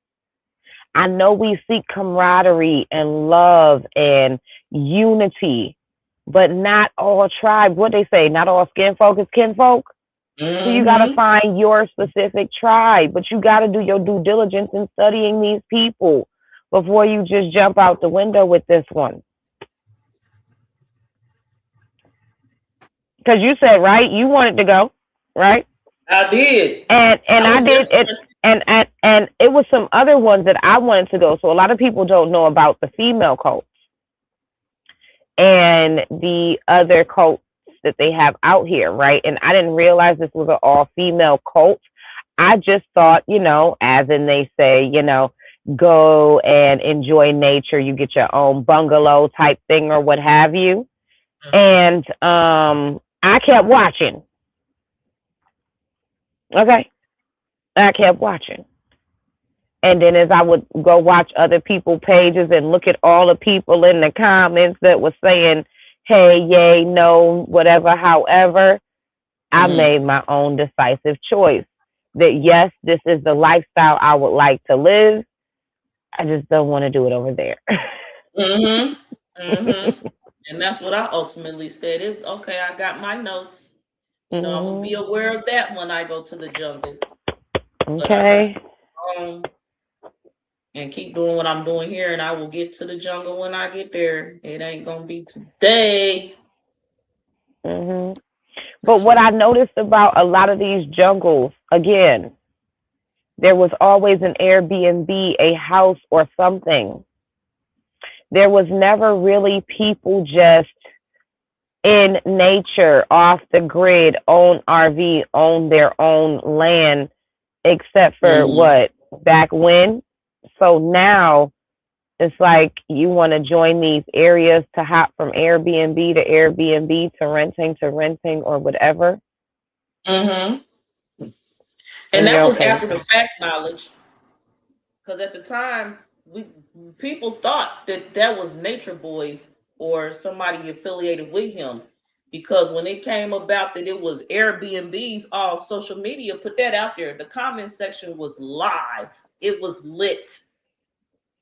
I know we seek camaraderie and love and unity, but not all tribes. What they say, not all skin folk is kinfolk. So you got to find your specific tribe, but you got to do your due diligence in studying these people before you just jump out the window with this one. Because you said, right, you wanted to go, right? I did. And I I was did it, interested. and it was some other ones that I wanted to go. So a lot of people don't know about the female cults and the other cults that they have out here, right? And I didn't realize this was an all female cult. I just thought, as in they say, go and enjoy nature. You get your own bungalow type thing or what have you. And I kept watching. Okay. I kept watching. And then as I would go watch other people's pages and look at all the people in the comments that were saying, hey, yay, no, whatever, however, I made my own decisive choice that yes, this is the lifestyle I would like to live. I just don't want to do it over there. And that's what I ultimately said. Okay, I got my notes. I'm gonna be aware of that when I go to the jungle. Okay. And keep doing what I'm doing here, and I will get to the jungle when I get there. It ain't gonna be today. But what I noticed about a lot of these jungles, again, there was always an Airbnb, a house, or something. There was never really people just in nature, off the grid, own RV, own their own land, except for what, back when? So now it's like you want to join these areas to hop from Airbnb to Airbnb to renting or whatever. And that was after the fact knowledge. Because at the time, people thought that was Natureboy's or somebody affiliated with him. Because when it came about that it was Airbnbs, all social media put that out there. The comment section was live. It was lit.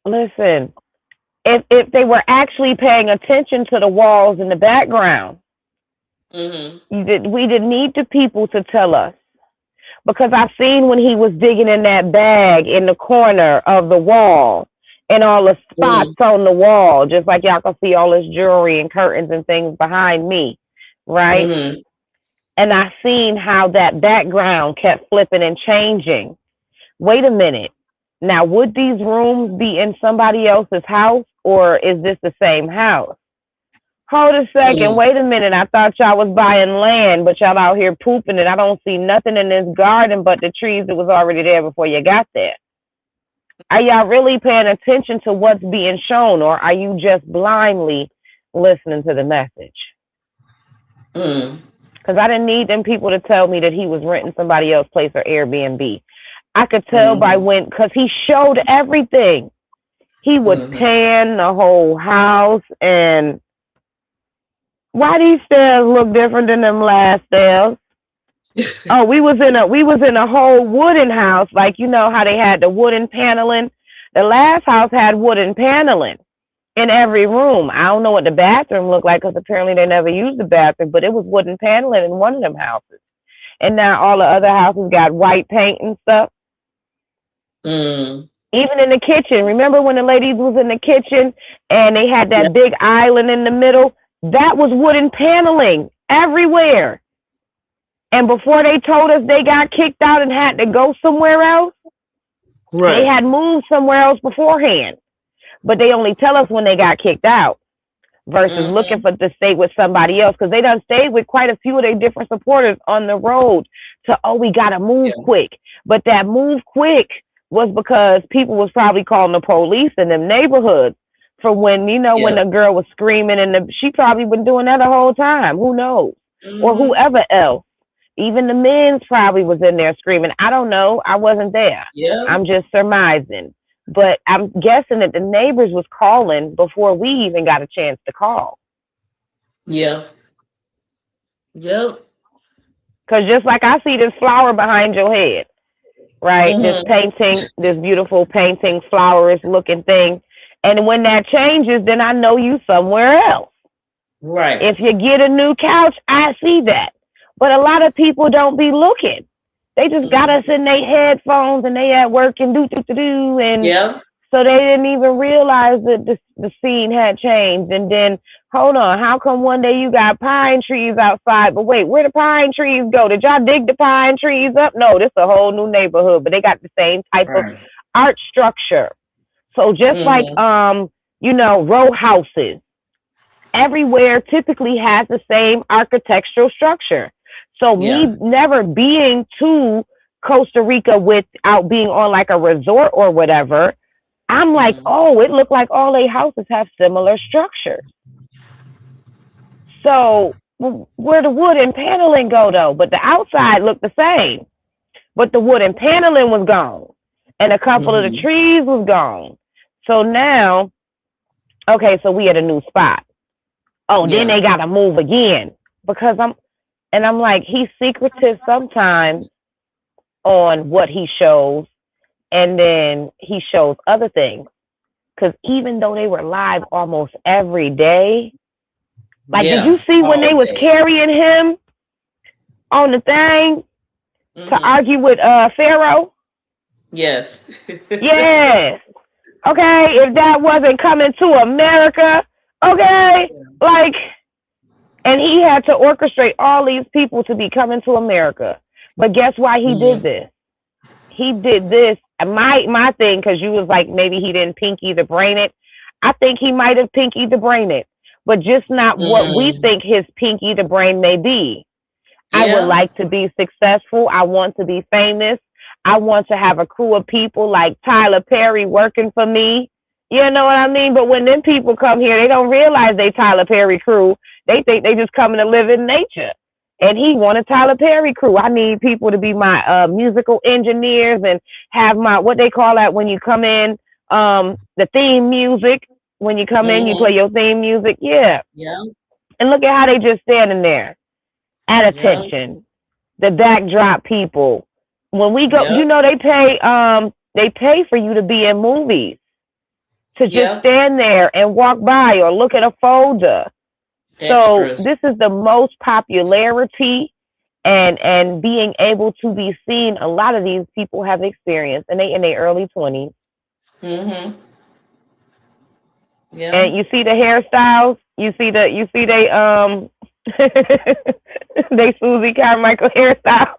Listen, if they were actually paying attention to the walls in the background, we didn't need the people to tell us. Because I seen when he was digging in that bag in the corner of the wall and all the spots on the wall, just like y'all can see all this jewelry and curtains and things behind me, right? And I seen how that background kept flipping and changing. Wait a minute. Now, would these rooms be in somebody else's house or is this the same house? Hold a second. Wait a minute. I thought y'all was buying land, but y'all out here pooping and I don't see nothing in this garden but the trees that was already there before you got there. Are y'all really paying attention to what's being shown or are you just blindly listening to the message? Because I didn't need them people to tell me that he was renting somebody else's place or Airbnb. I could tell by when, because he showed everything. He would pan the whole house and why these stairs look different than them last stairs? Oh, we was in a whole wooden house, like you know how they had the wooden paneling. The last house had wooden paneling in every room. I don't know what the bathroom looked like because apparently they never used the bathroom, but it was wooden paneling in one of them houses. And now all the other houses got white paint and stuff. Even in the kitchen. Remember when the ladies was in the kitchen and they had that big island in the middle? That was wooden paneling everywhere. And before they told us they got kicked out and had to go somewhere else, they had moved somewhere else beforehand. But they only tell us when they got kicked out versus looking for to stay with somebody else because they done stayed with quite a few of their different supporters on the road to, we got to move quick. But that move quick was because people was probably calling the police in them neighborhoods. For when, when the girl was screaming and she probably been doing that the whole time. Who knows? Or whoever else. Even the men's probably was in there screaming. I don't know. I wasn't there. I'm just surmising. But I'm guessing that the neighbors was calling before we even got a chance to call. Because just like I see this flower behind your head, right? This painting, this beautiful painting, flowerish looking thing. And when that changes, then I know you somewhere else. Right. If you get a new couch, I see that. But a lot of people don't be looking. They just got us in their headphones and they at work and do. And So they didn't even realize that the scene had changed. And then, hold on, how come one day you got pine trees outside? But wait, where the pine trees go? Did y'all dig the pine trees up? No, this is a whole new neighborhood, but they got the same type of art structure. So just like, row houses, everywhere typically has the same architectural structure. So me never being to Costa Rica without being on like a resort or whatever, I'm like, oh, it looked like all their houses have similar structures. So where the wood and paneling go though? But the outside looked the same. But the wood and paneling was gone. And a couple of the trees was gone. So now, okay, so we at a new spot. Oh, then they gotta move again. Because I'm like, he's secretive sometimes on what he shows. And then he shows other things. Because even though they were live almost every day, like, did you see when they was carrying him on the thing to argue with Pharaoh? Yes. Yes. Okay, if that wasn't coming to America, okay, like, and he had to orchestrate all these people to be coming to America. But guess why he did this? He did this. My thing, because you was like, maybe he didn't pinky the brain it. I think he might have pinky the brain it, but just not what we think his pinky the brain may be. I would like to be successful. I want to be famous. I want to have a crew of people like Tyler Perry working for me. You know what I mean? But when them people come here, they don't realize they Tyler Perry crew. They think they just coming to live in nature. And he wanted Tyler Perry crew. I need people to be my musical engineers and have my, what they call that when you come in, the theme music. When you come in, you play your theme music. Yeah. And look at how they just standing there at attention. The backdrop people. When we go, you know, they pay for you to be in movies. To just stand there and walk by or look at a folder. So this is the most popularity and being able to be seen. A lot of these people have experience, and they in their early 20s. And you see the hairstyles. You see they they Susie Carmichael hairstyle.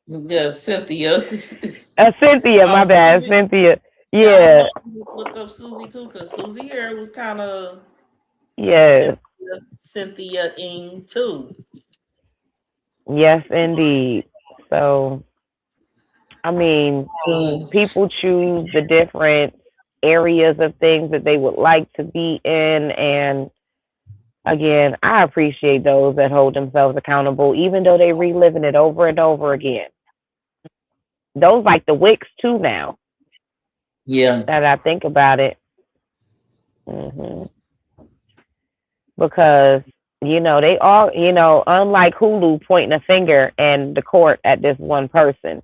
Yeah, Cynthia. Cynthia, my bad, Cynthia. Yeah. Look up Susie too, because Susie hair was kind of Cynthia-ing too. Yes, indeed. So, I mean, people choose the different areas of things that they would like to be in. And again, I appreciate those that hold themselves accountable, even though they reliving it over and over again. Those like the Wicks too now. Yeah. That I think about it. Because, you know, they all, you know, unlike Hulu pointing a finger and the court at this one person,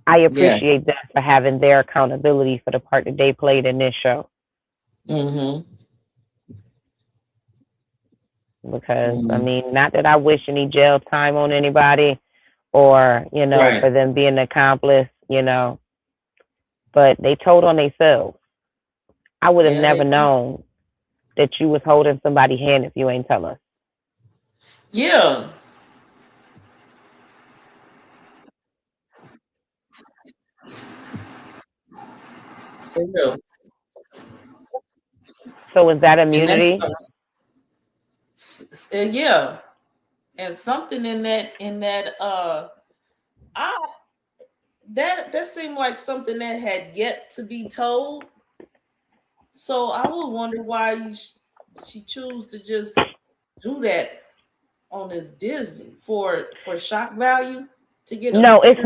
I appreciate them for having their accountability for the part that they played in this show. Because, I mean, not that I wish any jail time on anybody or, you know, for them being an accomplice, you know, but they told on themselves. I would have never known that you was holding somebody's hand if you ain't tell us. Yeah. For real. So is that immunity? Yeah. And something in that that seemed like something that had yet to be told. So I would wonder why she choose to just do that on this Disney for shock value to get no, it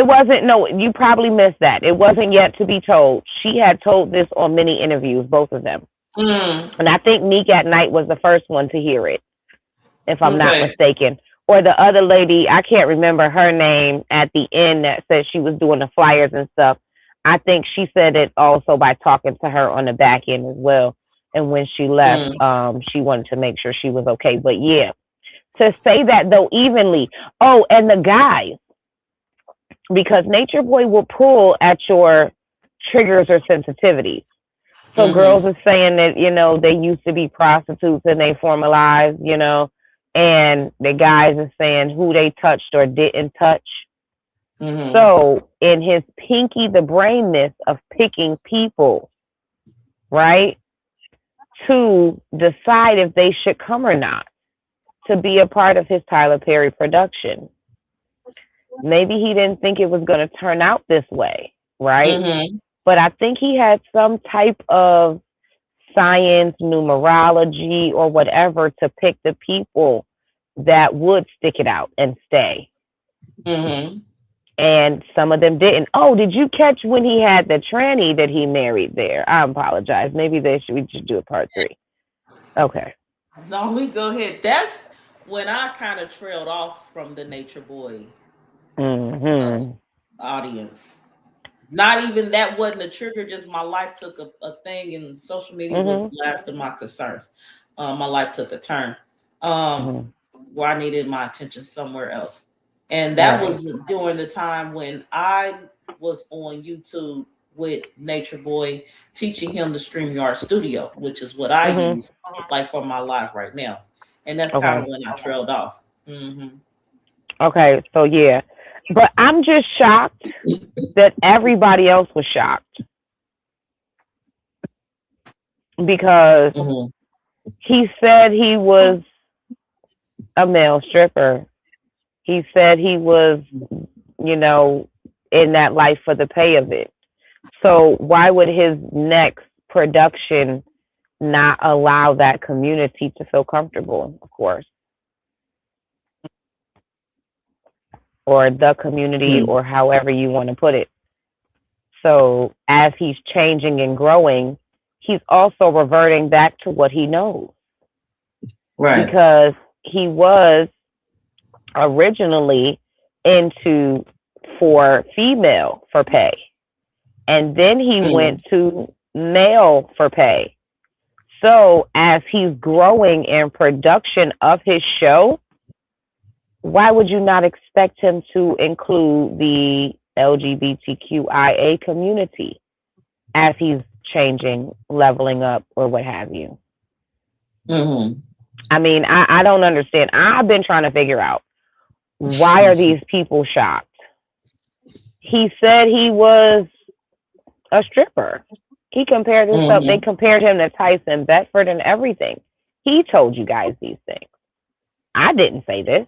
wasn't. No, you probably missed that. It wasn't yet to be told. She had told this on many interviews, both of them. And I think Neek at Night was the first one to hear it, if I'm not mistaken. Or the other lady, I can't remember her name at the end that said she was doing the flyers and stuff. I think she said it also by talking to her on the back end as well. And when she left, she wanted to make sure she was okay. But yeah, to say that though evenly. Oh, and the guys. because Nature Boy will pull at your triggers or sensitivities. So girls are saying that, they used to be prostitutes and they formalized, and the guys are saying who they touched or didn't touch. So in his Pinky the Brainness of picking people, right, to decide if they should come or not, to be a part of his Tyler Perry production. Maybe he didn't think it was going to turn out this way, right? But I think he had some type of science, numerology, or whatever to pick the people that would stick it out and stay. And some of them didn't. Oh, did you catch when he had the tranny that he married there? I apologize. Maybe we should do a part 3. Okay. No, we go ahead. That's when I kind of trailed off from the Nature Boy audience. Not even that wasn't a trigger, just my life took a thing, and social media was the last of my concerns. My life took a turn where I needed my attention somewhere else. And that was during the time when I was on YouTube with Nature Boy, teaching him the StreamYard Studio, which is what I use like for my live right now. And that's kind of when I trailed off. Okay, so yeah. But I'm just shocked that everybody else was shocked. Because he said he was a male stripper. He said he was, in that life for the pay of it. So why would his next production not allow that community to feel comfortable, of course? Or the community, or however you want to put it. So as he's changing and growing, he's also reverting back to what he knows. Right. Because he was originally into for female for pay. And then he went to male for pay. So as he's growing in production of his show, why would you not expect him to include the LGBTQIA community as he's changing, leveling up, or what have you? I mean, I don't understand. I've been trying to figure out, why are these people shocked? He said he was a stripper. He compared himself. They compared him to Tyson Bedford and everything. He told you guys these things. I didn't say this.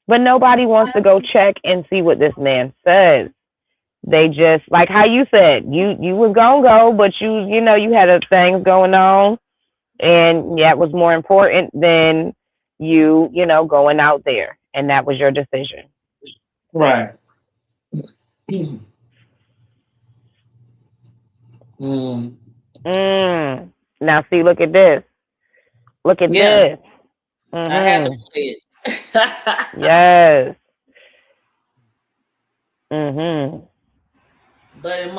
But nobody wants to go check and see what this man says. They just, like how you said, you was gonna go, but you had things going on, and it was more important than you going out there, and that was your decision. Right. Now see, look at this. Look at this. I had to play it. Yes. But it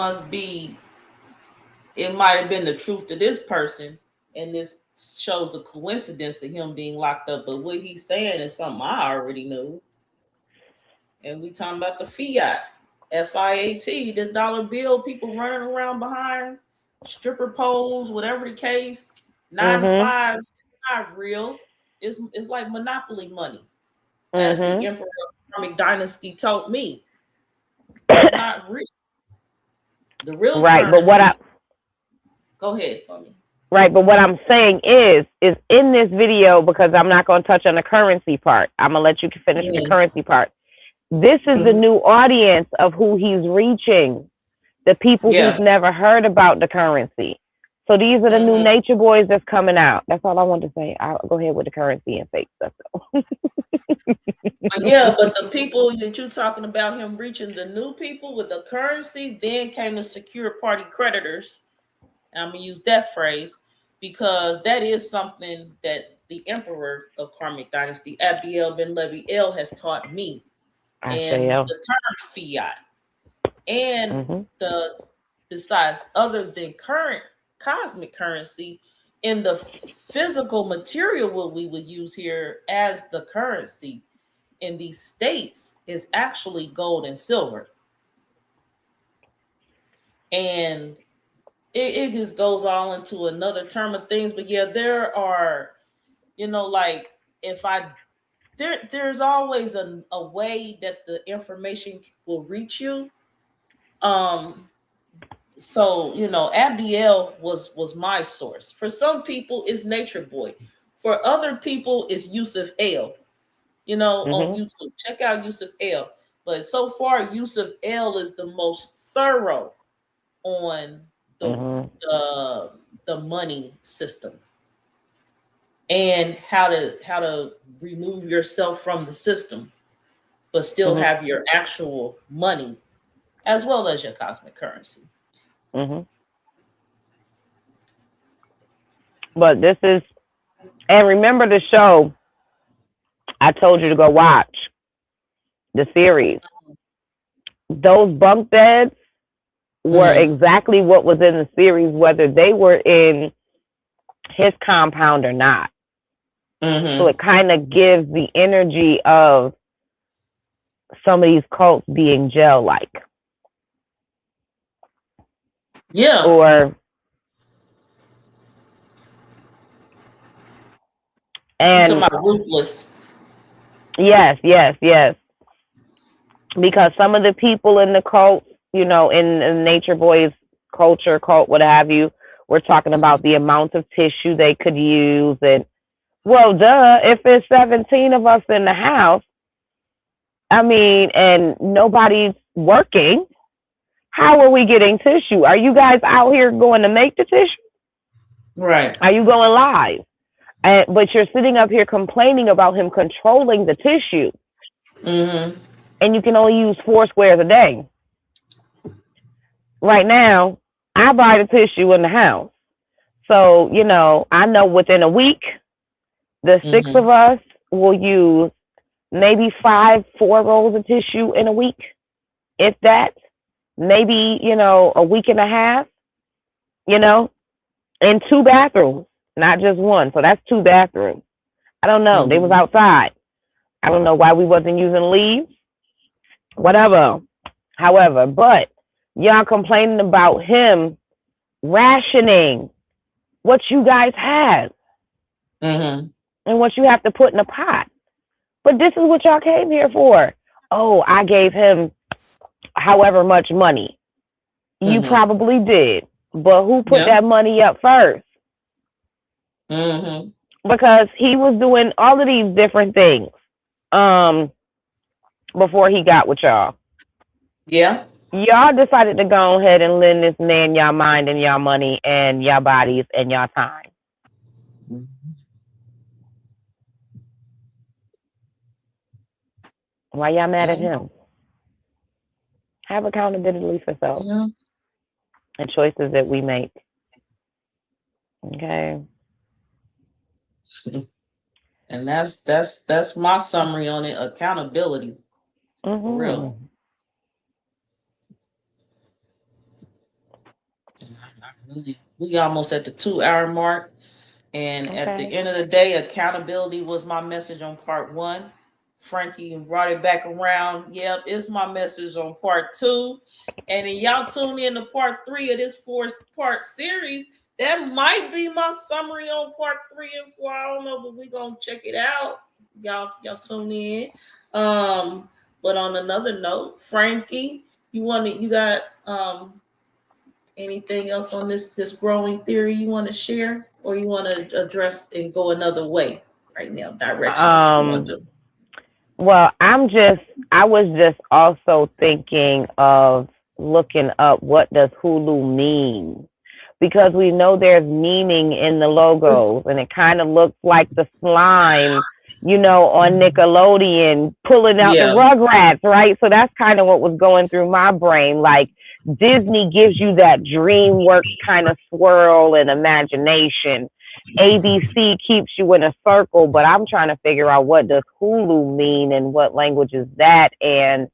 might have been the truth to this person, and this shows a coincidence of him being locked up. But what he's saying is something I already knew. And we talking about the fiat, FIAT, the dollar bill, people running around behind stripper poles, whatever the case. 9 to 5, not real. It's like monopoly money. As the Emperor of Karmic Dynasty told me. It's not real. The real right, currency, but go ahead for me. Right, but what I'm saying is in this video, because I'm not going to touch on the currency part. I'm going to let you finish the currency part. This is the new audience of who he's reaching. The people who've never heard about the currency. So these are the new Nature Boys that's coming out. That's all I want to say. I'll go ahead with the currency and fake stuff. But the people that you're talking about, him reaching the new people with the currency, then came the secure party creditors. And I'm going to use that phrase because that is something that the Emperor of Karmic Dynasty, Abdiel Ben Levi El, has taught me. And the term fiat. And besides, other than current cosmic currency, in the physical material what we would use here as the currency, in these states is actually gold and silver. And it just goes all into another term of things. But yeah, there are, like if there's always a way that the information will reach you. So Abdiel was my source. For some people, it's Natureboy. For other people, it's Yusuf L. On YouTube. Check out Yusuf L. But so far, Yusuf L is the most thorough on the money system and how to remove yourself from the system, but still have your actual money as well as your cosmic currency. But this is, and remember the show I told you to go watch, the series. Those bunk beds were exactly what was in the series, whether they were in his compound or not. So it kind of gives the energy of some of these cults being jail-like. Yeah. Or and talking about ruthless. Yes. Because some of the people in the cult, in Natureboy's culture, cult, what have you, we're talking about the amount of tissue they could use. And, well, duh, if there's 17 of us in the house, and nobody's working, how are we getting tissue? Are you guys out here going to make the tissue? Right. Are you going live? But you're sitting up here complaining about him controlling the tissue. And you can only use 4 squares a day. Right now, I buy the tissue in the house. So, I know within a week, the 6 of us will use maybe 4 rolls of tissue in a week, if that. Maybe, a week and a half, in 2 bathrooms, not just 1. So that's 2 bathrooms. I don't know. They was outside. I don't know why we wasn't using leaves. Whatever. However, but y'all complaining about him rationing what you guys have and what you have to put in a pot. But this is what y'all came here for. Oh, I gave him however much money. You probably did. But who put that money up first? Because he was doing all of these different things before he got with y'all. Yeah. Y'all decided to go ahead and lend this man y'all mind and y'all money and y'all bodies and y'all time. Why y'all mad at him? Have accountability for self and choices that we make. Okay. And that's my summary on it. Accountability. For real. We almost at the 2-hour mark. And at the end of the day, accountability was my message on part 1. Frankie brought it back around. Yep, it's my message on part 2. And then y'all tune in to part 3 of this 4-part series. That might be my summary on part 3 and 4. I don't know, but we're gonna check it out. Y'all tune in. But on another note, Frankie, you got anything else on this growing theory you want to share, or you want to address and go another way right now, direction? Well, I was just also thinking of looking up what does Hulu mean, because we know there's meaning in the logos, and it kind of looks like the slime, on Nickelodeon pulling out the Rugrats, right? So that's kind of what was going through my brain. Like, Disney gives you that DreamWorks kind of swirl and imagination. ABC keeps you in a circle, but I'm trying to figure out what does Hulu mean and what language is that, and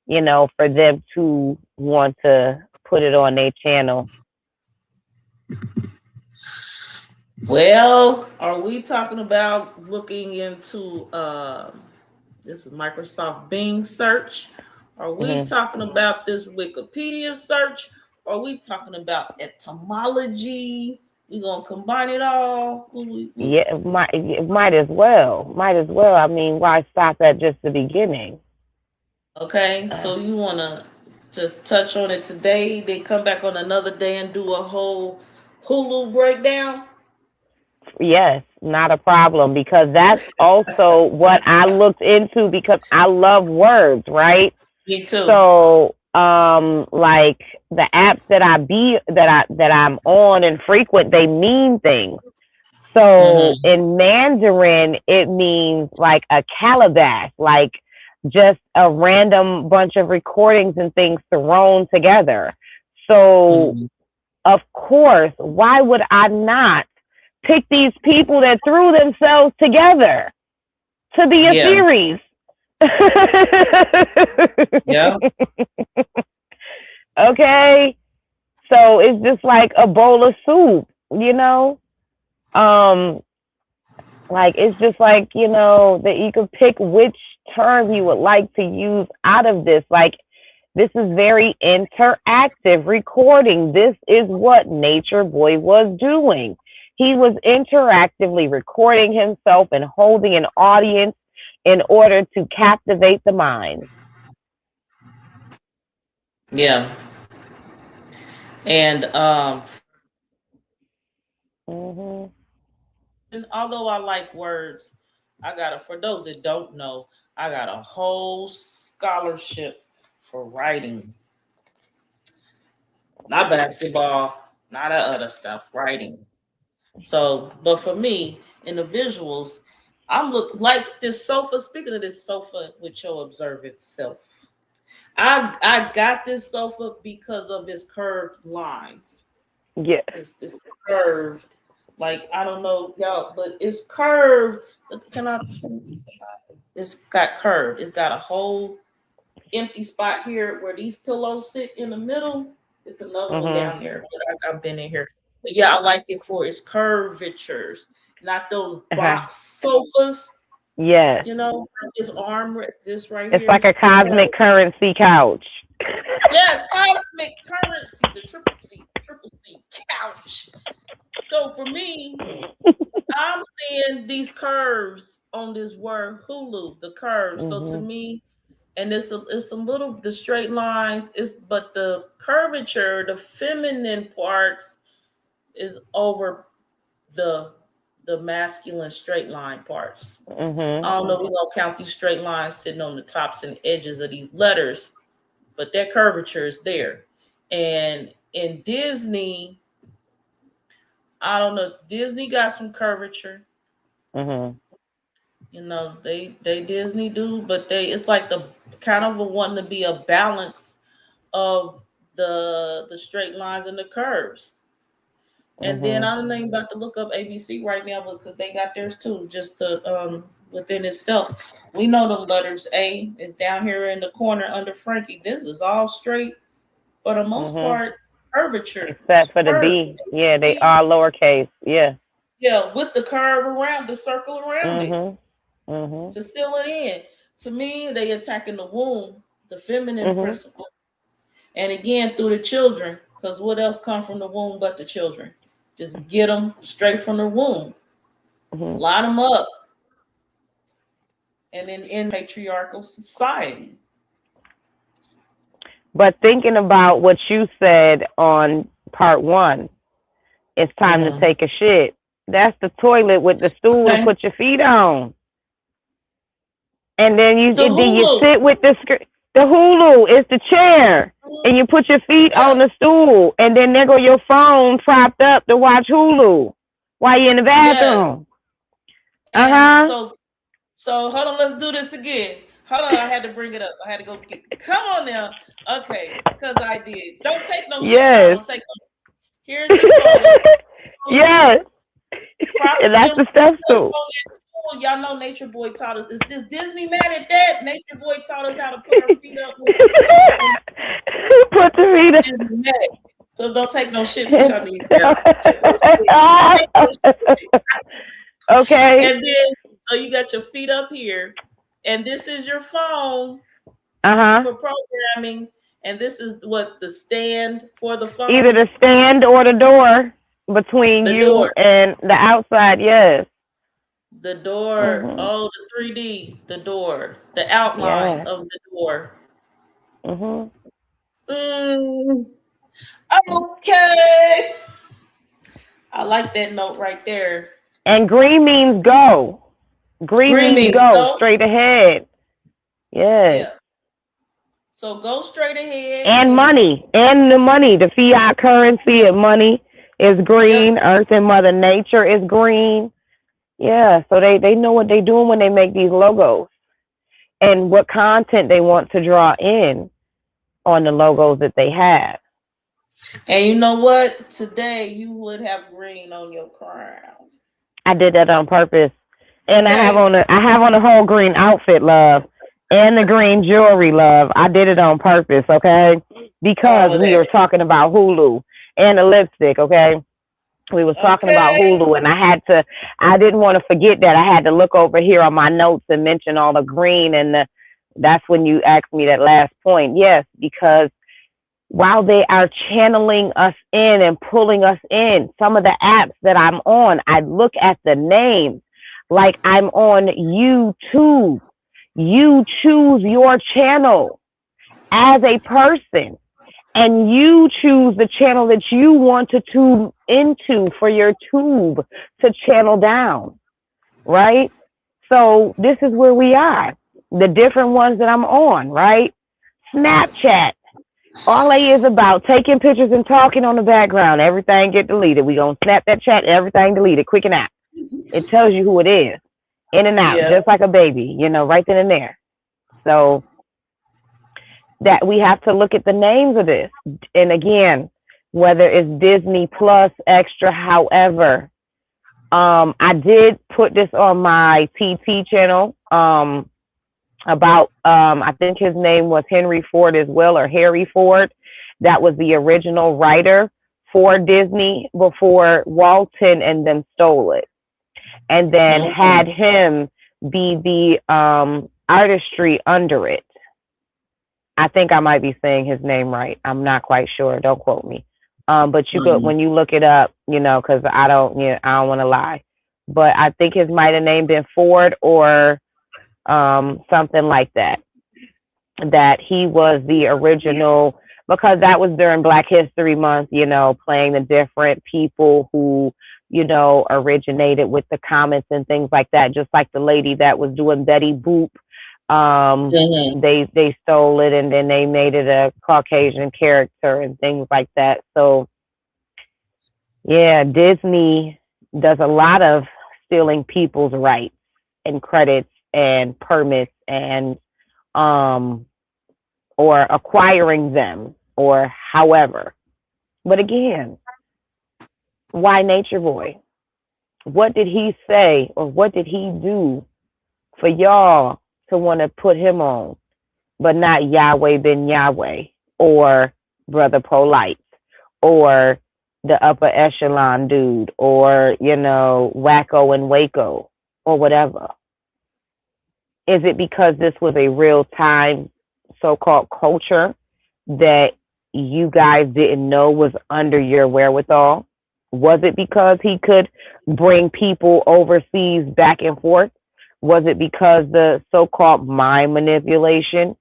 for them to want to put it on their channel. Well, are we talking about looking into This is Microsoft Bing search. Are we Mm-hmm. talking about this Wikipedia search? Or are we talking about etymology? We gonna combine it all? Yeah, might as well. Might as well. I mean, why stop at just the beginning? Okay, so you wanna just touch on it today, then come back on another day and do a whole Hulu breakdown? Yes, not a problem, because that's also what I looked into, because I love words, right? Me too. So, like the apps that I'm on and frequent, they mean things. So Mm-hmm. in Mandarin, it means like a calabash, like just a random bunch of recordings and things thrown together. So, Mm-hmm. of course, why would I not pick these people that threw themselves together to be a Yeah. series? Yeah. Okay. So it's just like a bowl of soup, you know? Um, like it's just like, that you could pick which term you would like to use out of this. Like, this is very interactive recording. This is what Natureboy was doing. He was interactively recording himself and holding an audience in order to captivate the mind. Yeah. And Mm-hmm. although I like words, for those that don't know, I got a whole scholarship for writing. Not basketball, not that other stuff, writing. So, but for me, in the visuals, I'm look like this sofa. Speaking of this sofa with your observant self, I got this sofa because of its curved lines. Yeah. It's curved. Like, I don't know y'all, but it's curved. Can I? It's got curved. It's got a whole empty spot here where these pillows sit in the middle. It's another one Mm-hmm. down there. But I've been in here. But yeah, I like it for its curvatures, not those Uh-huh. box sofas. Yes. You know, this right It's here like is a cosmic currency couch. yes, cosmic currency, the triple C couch. So for me, I'm seeing these curves on this word Hulu, the curves. So to Mm-hmm. me, and it's a little the straight lines is but the curvature, the feminine parts is over the masculine straight line parts. Mm-hmm. I don't know if we're gonna count these straight lines sitting on the tops and edges of these letters, but that curvature is there. And in Disney, I don't know, Disney got some curvature. Mm-hmm. You know, they Disney do, but it's like the kind of a wanting to be a balance of the straight lines and the curves. And then Mm-hmm. I don't know about to look up ABC right now because they got theirs too, just to within itself. We know the letters A is down here in the corner under Frankie. This is all straight for the most Mm-hmm. part, curvature. Except for the Curve. B. Yeah, they See? are lowercase. Yeah. Yeah, with the curve around the circle around it Mm-hmm. Mm-hmm. to seal it in. To me, they attacking the womb, the feminine Mm-hmm. principle. And again, through the children, because what else come from the womb but the children? Just get them straight from the womb, Mm-hmm. line them up, and then in patriarchal society. But thinking about what you said on part one, it's time to Mm-hmm. take a shit. That's the toilet with the stool to Okay. put your feet on. And then The you Hulu. sit with the Hulu is the chair, and you put your feet Yeah. on the stool, and then there go your phone propped up to watch Hulu while you're in the Yes. bathroom. And Uh-huh. so hold on, let's do this again. Hold on, I had to bring it up. I had to go get come on now. Okay, because I did. Don't take no shit, y'all. Yes. Don't take no. Here's the toilet. Yes. And that's the step stool. Y'all know Natureboy taught us. Is this Disney mad at that? Natureboy taught us how to put our feet up. Put the feet up. So don't take no shit. Put your knees down. Okay. And then so you got your feet up here, and this is your phone Uh-huh. for programming, and this is what the stand for the phone. Either the stand or the door between The you door. and the outside, yes. The door. Mhm. Oh, the 3D. The door. The outline Yeah. of the door. Mhm. Mm, okay. I like that note right there. And green means go. Green Green means means go go. straight ahead. Yes. Yeah. So go straight ahead And and money. And the money. The fiat currency and money is yep. green. Earth and Mother Nature is green. Yeah. So they know what they're doing when they make these logos and what content they want to draw in on the logos that they have. And you know what? Today you would have green on your crown. I did that on purpose. And I have Okay. on a whole green outfit, love, and the green jewelry, love. I did it on purpose, okay? Because All of we that. were talking about Hulu and the lipstick, okay? We was talking about Okay. Hulu, and I didn't want to forget that. I had to look over here on my notes and mention all the green, and that's when you asked me that last point. Yes, because while they are channeling us in and pulling us in, some of the apps that I'm on, I look at the names like I'm on YouTube. You choose your channel as a person, and you choose the channel that you want to tune into for your tube to channel down, right? So this is where we are. The different ones that I'm on, right? Snapchat. All they is about taking pictures and talking on the background. Everything get deleted. We gonna snap that chat, everything deleted, quick and out. It tells you who it is, in and out, Yeah. just like a baby, right then and there. So that we have to look at the names of this. And again, whether it's Disney Plus, Extra, however, I did put this on my TT channel. About I think his name was Henry Ford as well, or Harry Ford. That was the original writer for Disney before Walton and them stole it, and then had him be the artistry under it. I think I might be saying his name right. I'm not quite sure. Don't quote me. But you could, when you look it up, because I don't want to lie. But I think his might have name been Ford or something like that. That he was the original, because that was during Black History Month. Playing the different people who originated with the comics and things like that. Just like the lady that was doing Betty Boop. They stole it and then they made it a Caucasian character and things like that. So yeah, Disney does a lot of stealing people's rights and credits and permits and or acquiring them or however. But again, why Natureboy? What did he say or what did he do for y'all to want to put him on, but not Yahweh ben Yahweh or Brother Polite or the upper echelon dude or, Wacko and Waco or whatever? Is it because this was a real time so-called culture that you guys didn't know was under your wherewithal? Was it because he could bring people overseas back and forth? Was it because the so-called mind manipulation?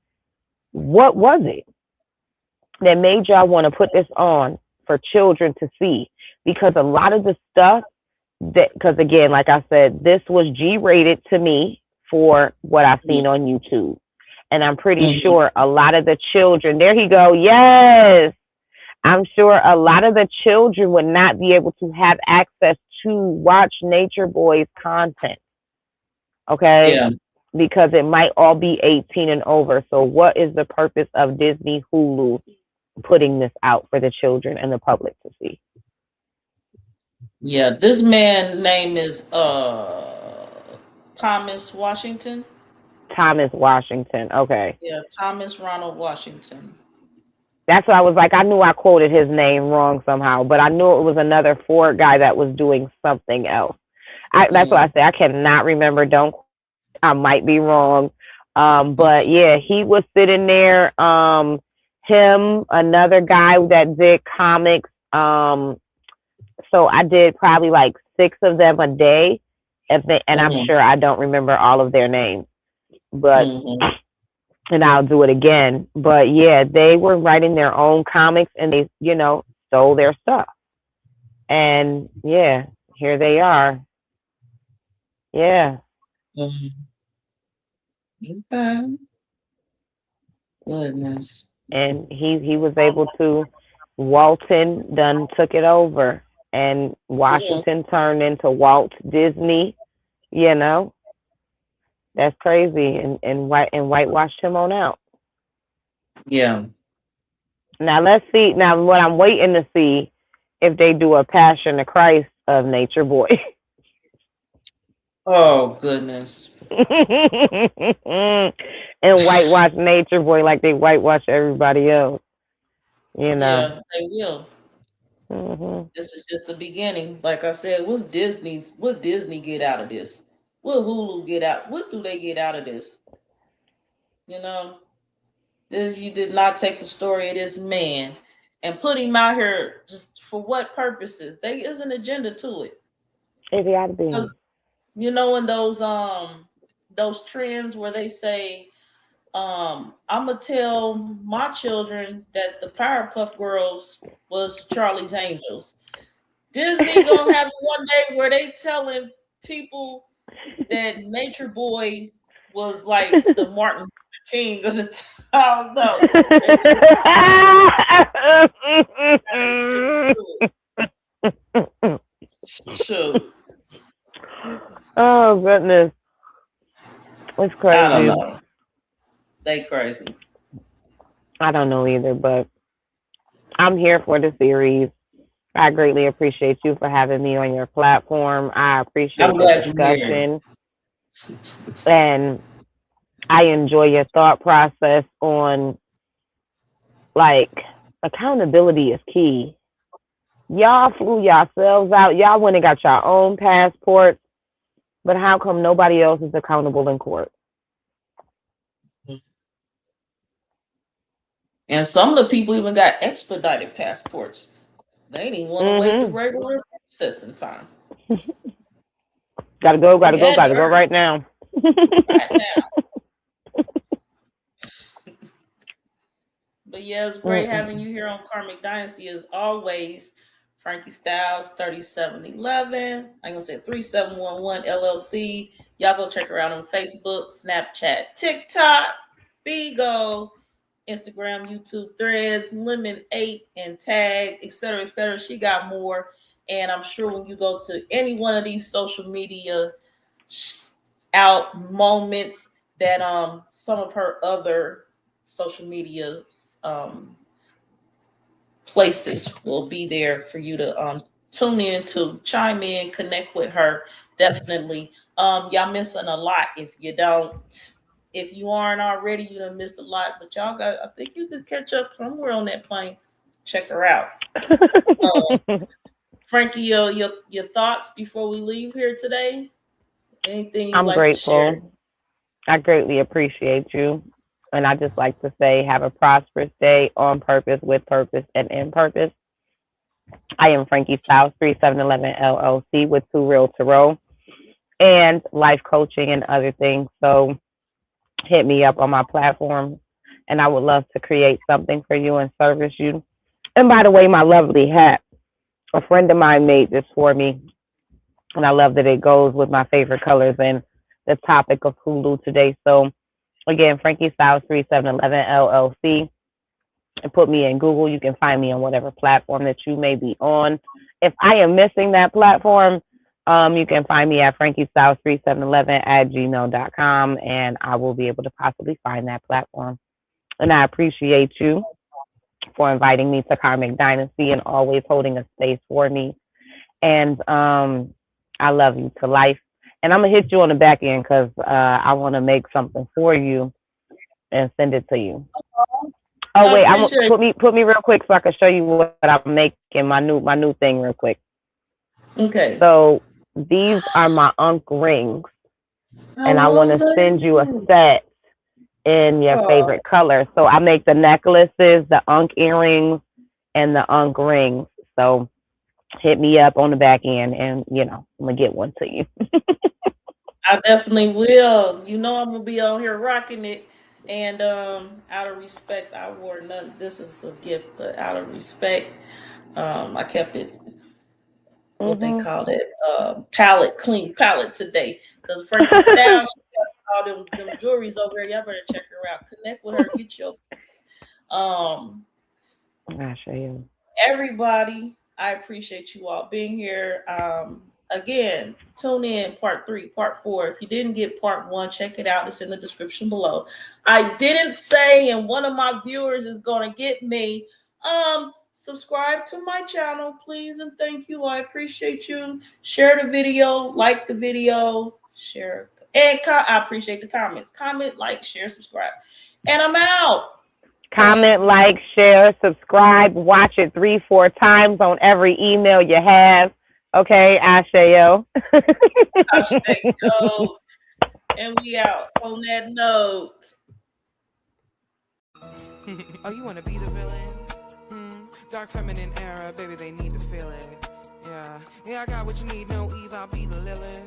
What was it that made y'all want to put this on for children to see? Because a lot of the stuff because again, like I said, this was G-rated to me for what I've seen on YouTube. And I'm pretty sure a lot of the children, there he go, yes. I'm sure a lot of the children would not be able to have access to watch Natureboy's content. Okay? Yeah. Because it might all be 18 and over. So what is the purpose of Disney Hulu putting this out for the children and the public to see? Yeah, this man name is Thomas Washington. Thomas Washington. Okay. Yeah, Thomas Ronald Washington. That's why I was like, I knew I quoted his name wrong somehow, but I knew it was another Ford guy that was doing something else. That's why I say I cannot remember. I might be wrong, But yeah, he was sitting there. Him, another guy that did comics. So I did probably like 6 of them a day, and I'm sure I don't remember all of their names, but and I'll do it again. But yeah, they were writing their own comics, and they, stole their stuff. And yeah, here they are. Yeah. Okay. Goodness. And he was able to. Walton done took it over, and Washington turned into Walt Disney. That's crazy, and whitewashed him on out. Yeah. Now let's see. Now what I'm waiting to see if they do a Passion of Christ of Natureboy. Oh goodness. And whitewash Natureboy like they whitewash everybody else. Yeah, they will. This is just the beginning. Like I said, what Disney get out of this? What Hulu get out? What do they get out of this? This, you did not take the story of this man and put him out here just for what purposes? There is an agenda to it. It gotta be. In those trends where they say, I'm gonna tell my children that the Powerpuff Girls was Charlie's Angels. Disney gonna have one day where they telling people that Natureboy was like the Martin Luther King of the town. No. Shoot. Oh goodness. It's crazy. I don't know. They crazy. I don't know either, but I'm here for the series. I greatly appreciate you for having me on your platform. I appreciate the discussion. And I enjoy your thought process on, like, accountability is key. Y'all flew yourselves out. Y'all went and got your own passports. But how come nobody else is accountable in court? And some of the people even got expedited passports. They didn't want to wait the regular processing time. Gotta go right now. Right now. But yeah, it's great having you here on Karmic Dynasty as always. Frankie Styles, 3711. I'm gonna say 3711 LLC. Y'all go check her out on Facebook, Snapchat, TikTok, Bigo, Instagram, YouTube, Threads, Lemon 8, and Tag, etc., etc. She got more. And I'm sure when you go to any one of these social media out moments, that some of her other social media places will be there for you to tune in, to chime in, connect with her. Definitely. Y'all missing a lot if you don't. If you aren't already, you done missed a lot. But y'all got, I think you could catch up somewhere on that plane. Check her out. Frankie, your thoughts before we leave here today? Anything you'd like to share? I greatly appreciate you. And I just like to say, have a prosperous day on purpose, with purpose, and in purpose. I am Frankie Styles, 3711 LLC with Two Real Tarot and life coaching and other things. So hit me up on my platform, and I would love to create something for you and service you. And by the way, my lovely hat, a friend of mine made this for me, and I love that it goes with my favorite colors and the topic of Hulu today. So again, Frankie Styles, 3711 LLC. And put me in Google. You can find me on whatever platform that you may be on. If I am missing that platform, you can find me at frankiestyles3711@gmail.com, and I will be able to possibly find that platform. And I appreciate you for inviting me to Karmic Dynasty and always holding a space for me. And I love you to life. And I'm going to hit you on the back end because I want to make something for you and send it to you. Oh wait, put me real quick so I can show you what I'm making, my new thing real quick. Okay. So these are my Unk rings, and I want to send you a set in your favorite color. So I make the necklaces, the unk earrings, and the unk rings. So hit me up on the back end, and I'm gonna get one to you. I definitely will. I'm gonna be on here rocking it. And out of respect, I wore none. This is a gift, but out of respect, I kept it what they call it, clean palette today. Because Frankie Style, she got all them jewelries over there. Y'all better check her out. Connect with her, get your piece. I'll show you. Everybody, I appreciate you all being here. Again, tune in part 3, part 4. If you didn't get part 1, check it out. It's in the description below. I didn't say, and one of my viewers is gonna get me. Subscribe to my channel, please, and thank you. I appreciate you. Share the video, like the video, share, and I appreciate the comments. Comment, like, share, subscribe, and I'm out. Comment, like, share, subscribe, watch it 3-4 times on every email you have. Okay, Ashayo. Ashayo. And we out on that note. Oh, you wanna be the villain? Dark feminine era, baby, they need to feel it. Yeah, I got what you need, no Eve, I'll be the Lilith.